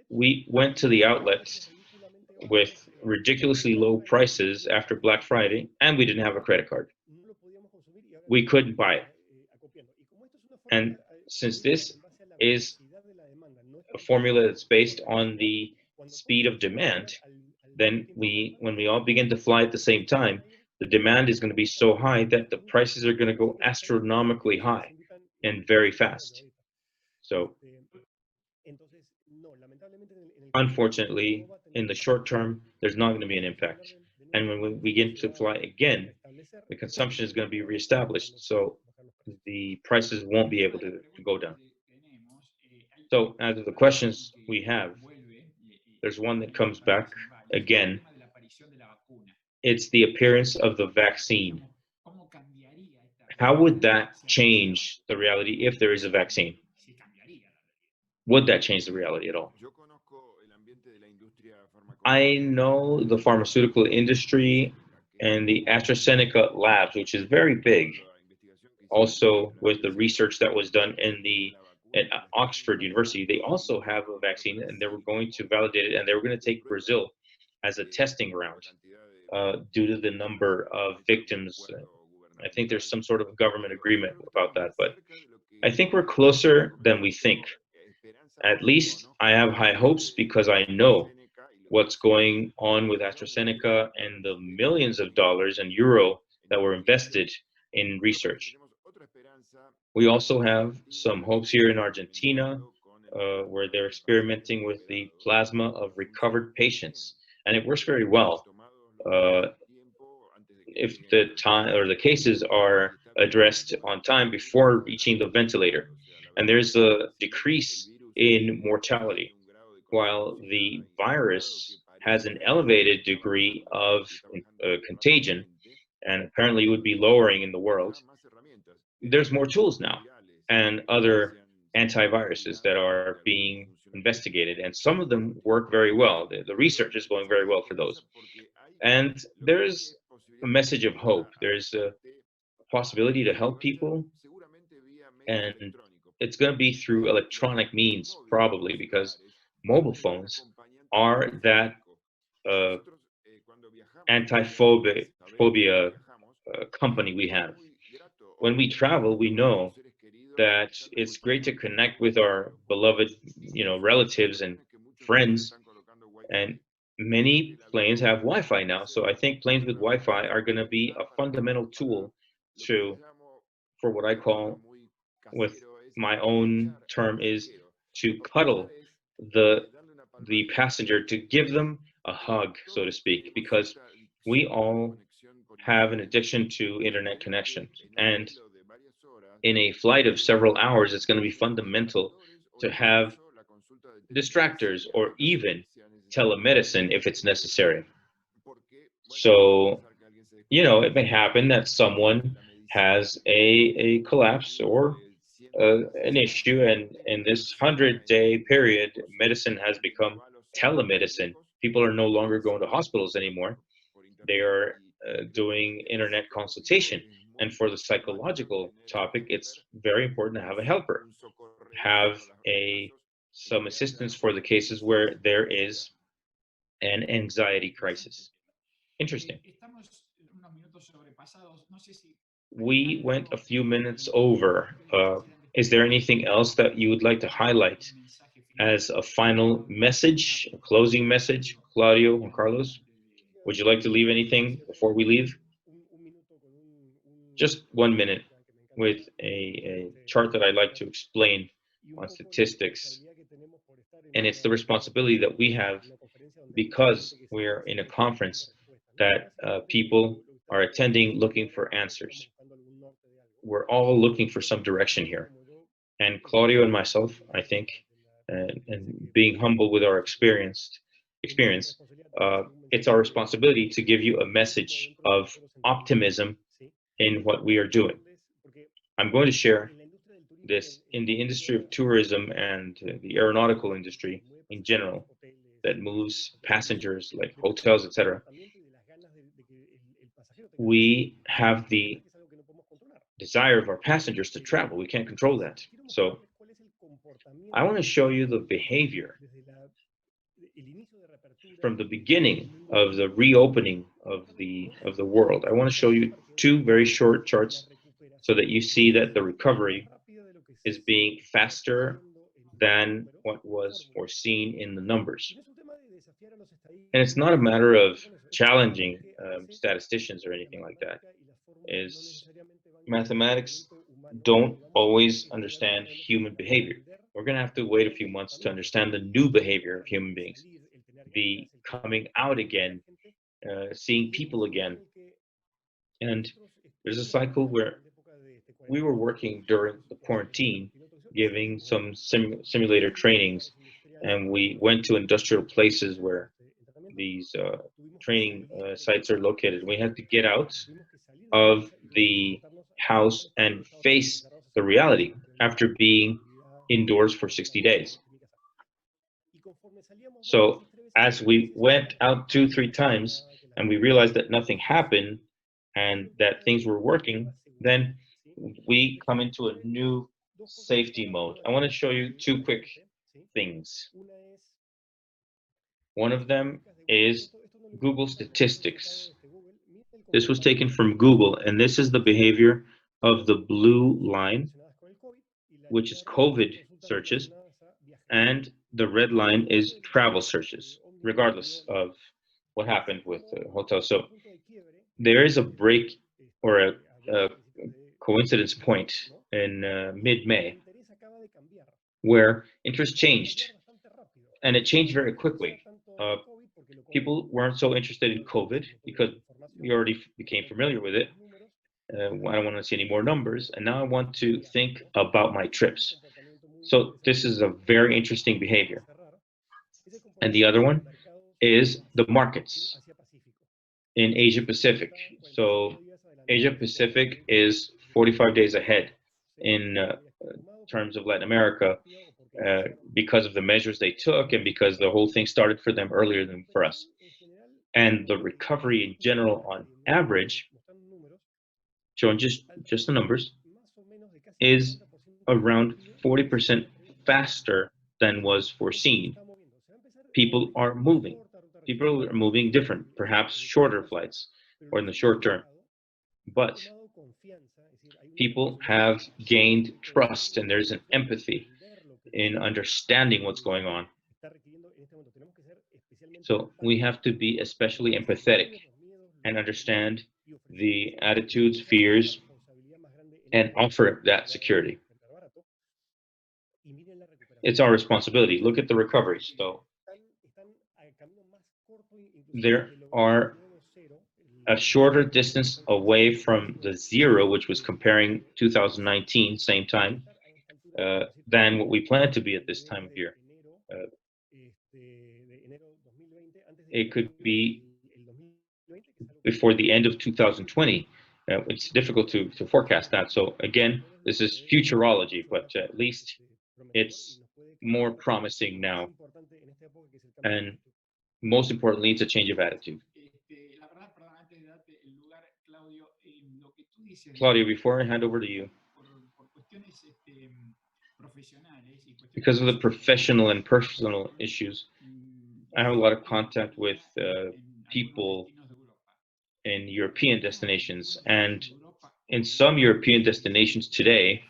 we went to the outlet with ridiculously low prices after Black Friday, and we didn't have a credit card. We couldn't buy it. And since this is a formula that's based on the speed of demand, then when we all begin to fly at the same time, the demand is going to be so high that the prices are going to go astronomically high and very fast. So unfortunately, in the short term, there's not going to be an impact. And when we begin to fly again, the consumption is going to be reestablished. So the prices won't be able to go down. So out of the questions we have, there's one that comes back again. It's the appearance of the vaccine. How would that change the reality if there is a vaccine? Would that change the reality at all? I know the pharmaceutical industry and the AstraZeneca labs, which is very big, also with the research that was done at Oxford University, they also have a vaccine, and they were going to validate it, and they were going to take Brazil as a testing ground due to the number of victims. I think there's some sort of government agreement about that, but I think we're closer than we think. At least I have high hopes because I know what's going on with AstraZeneca and the millions of dollars and euro that were invested in research. We also have some hopes here in Argentina, where they're experimenting with the plasma of recovered patients, and it works very well. Uh, if the time or the cases are addressed on time before reaching the ventilator, and there's a decrease in mortality, while the virus has an elevated degree of contagion, and apparently would be lowering in the world. There's more tools now and other antiviruses that are being investigated, and some of them work very well. The research is going very well for those. And there's a message of hope. There's a possibility to help people, and it's going to be through electronic means, probably, because mobile phones are that uh, anti-phobia company we have. When we travel, we know that it's great to connect with our beloved, relatives and friends. And many planes have Wi-Fi now, so I think planes with Wi-Fi are going to be a fundamental tool to, for what I call, with my own term, is to cuddle the passenger, to give them a hug, so to speak, because we all have an addiction to internet connection. And in a flight of several hours, it's going to be fundamental to have distractors or even telemedicine if it's necessary. So, it may happen that someone has a collapse or an issue, and in this 100-day period, medicine has become telemedicine. People are no longer going to hospitals anymore. They are doing internet consultation. And for the psychological topic, it's very important to have a helper, have some assistance for the cases where there is an anxiety crisis. Interesting. We went a few minutes over. Is there anything else that you would like to highlight as a final message, a closing message, Claudio, Juan Carlos? Would you like to leave anything before we leave? Just 1 minute with a chart that I'd like to explain on statistics. And it's the responsibility that we have, because we're in a conference that people are attending looking for answers. We're all looking for some direction here. And Claudio and myself, I think, and being humble with our experience, it's our responsibility to give you a message of optimism in what we are doing. I'm going to share this in the industry of tourism and the aeronautical industry in general, that moves passengers like hotels, etc. We have the desire of our passengers to travel. We can't control that. So I want to show you the behavior from the beginning of the reopening of the world. I want to show you two very short charts so that you see that the recovery is being faster than what was foreseen in the numbers. And it's not a matter of challenging statisticians or anything like that. Is mathematics don't always understand human behavior. We're going to have to wait a few months to understand the new behavior of human beings, the coming out again, seeing people again. And there's a cycle where we were working during the quarantine, giving some simulator trainings, and we went to industrial places where these training sites are located. We had to get out of the house and face the reality after being indoors for 60 days. So as we went out 2-3 times and we realized that nothing happened and that things were working, then we come into a new safety mode. I want to show you two quick things. One of them is Google statistics. This was taken from Google, and this is the behavior of the blue line, which is COVID searches, and the red line is travel searches, regardless of what happened with hotels. So there is a break or a coincidence point in mid-May where interest changed, and it changed very quickly. People weren't so interested in COVID because we already became familiar with it. I don't want to see any more numbers, and now I want to think about my trips. So this is a very interesting behavior. And the other one is the markets in Asia Pacific. So Asia Pacific is 45 days ahead in terms of Latin America because of the measures they took and because the whole thing started for them earlier than for us. And the recovery in general, on average, showing just the numbers, is around 40% faster than was foreseen. People are moving. People are moving different, perhaps shorter flights or in the short term. But people have gained trust and there's an empathy in understanding what's going on. So we have to be especially empathetic and understand the attitudes, fears, and offer that security. It's our responsibility. Look at the recovery. So there are a shorter distance away from the zero, which was comparing 2019, same time, than what we plan to be at this time of year. It could be before the end of 2020. It's difficult to forecast that. So again, this is futurology, but at least it's more promising now. And most importantly, it's a change of attitude. Claudio, before I hand over to you, because of the professional and personal issues, I have a lot of contact with people in European destinations, and in some European destinations today,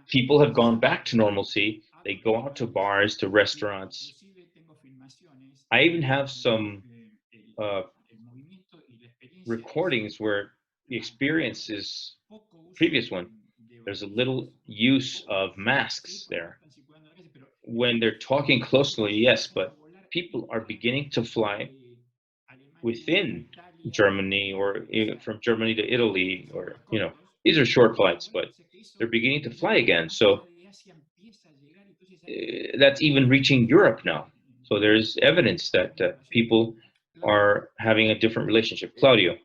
people have gone back to normalcy. They go out to bars, to restaurants. I even have some recordings where the experience is previous one. There's a little use of masks there. When they're talking closely, yes, but people are beginning to fly within Germany or from Germany to Italy, or, these are short flights, but they're beginning to fly again. So that's even reaching Europe now. So there's evidence that people are having a different relationship. Claudio,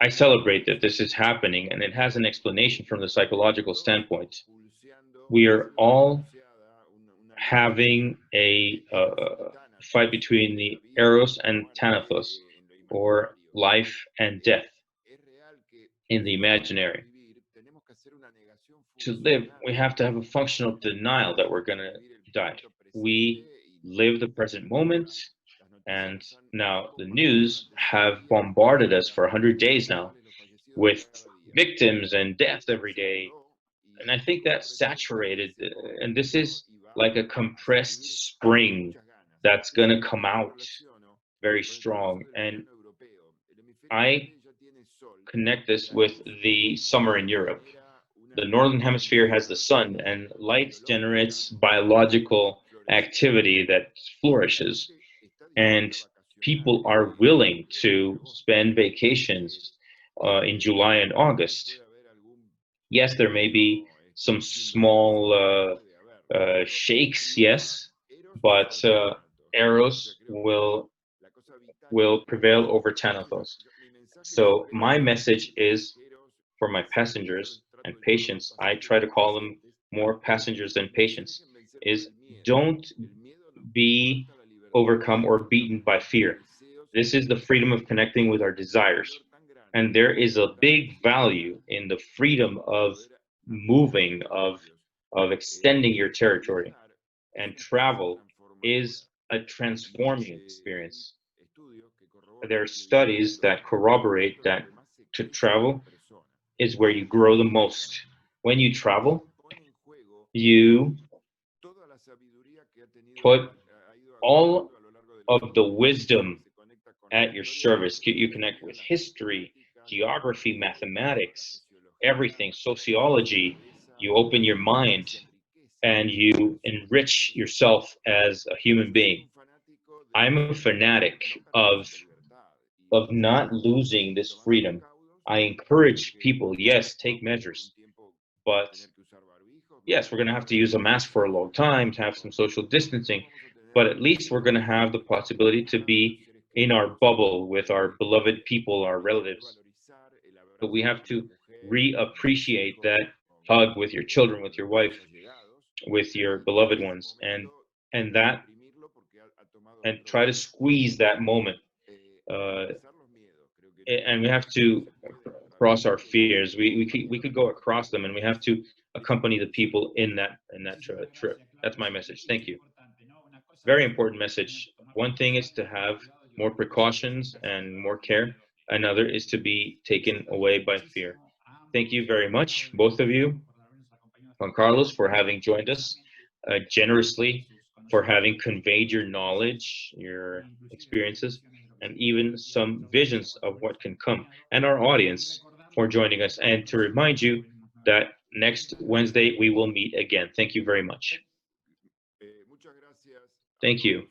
I celebrate that this is happening, and it has an explanation from the psychological standpoint. We are all having a fight between the Eros and Thanatos, or life and death in the imaginary. To live, we have to have a functional denial that we're going to die. We live the present moment, and now the news have bombarded us for 100 days now with victims and deaths every day. And I think that's saturated, and this is like a compressed spring that's going to come out very strong. And I connect this with the summer in Europe. The northern hemisphere has the sun, and light generates biological activity that flourishes. And people are willing to spend vacations in July and August. Yes, there may be some small shakes, yes, but Eros will prevail over Thanatos. So my message is for my passengers and patients, I try to call them more passengers than patients, is don't be overcome or beaten by fear. This is the freedom of connecting with our desires. And there is a big value in the freedom of moving, of extending your territory. And travel is a transforming experience. There are studies that corroborate that to travel is where you grow the most. When you travel, you put all of the wisdom at your service. You connect with history, geography, mathematics, everything, sociology. You open your mind and you enrich yourself as a human being. I'm a fanatic of not losing this freedom. I encourage people, yes, take measures, but yes, we're going to have to use a mask for a long time to have some social distancing, but at least we're going to have the possibility to be in our bubble with our beloved people, our relatives. But we have to reappreciate that hug with your children, with your wife, with your beloved ones, and that and try to squeeze that moment. Uh, and we have to cross our fears. We could go across them, and we have to accompany the people in that trip. That's my message. Thank you. Very important message. One thing is to have more precautions and more care. Another is to be taken away by fear. Thank you very much, both of you, Juan Carlos, for having joined us generously, for having conveyed your knowledge, your experiences, and even some visions of what can come, and our audience for joining us. And to remind you that next Wednesday we will meet again. Thank you very much. Thank you.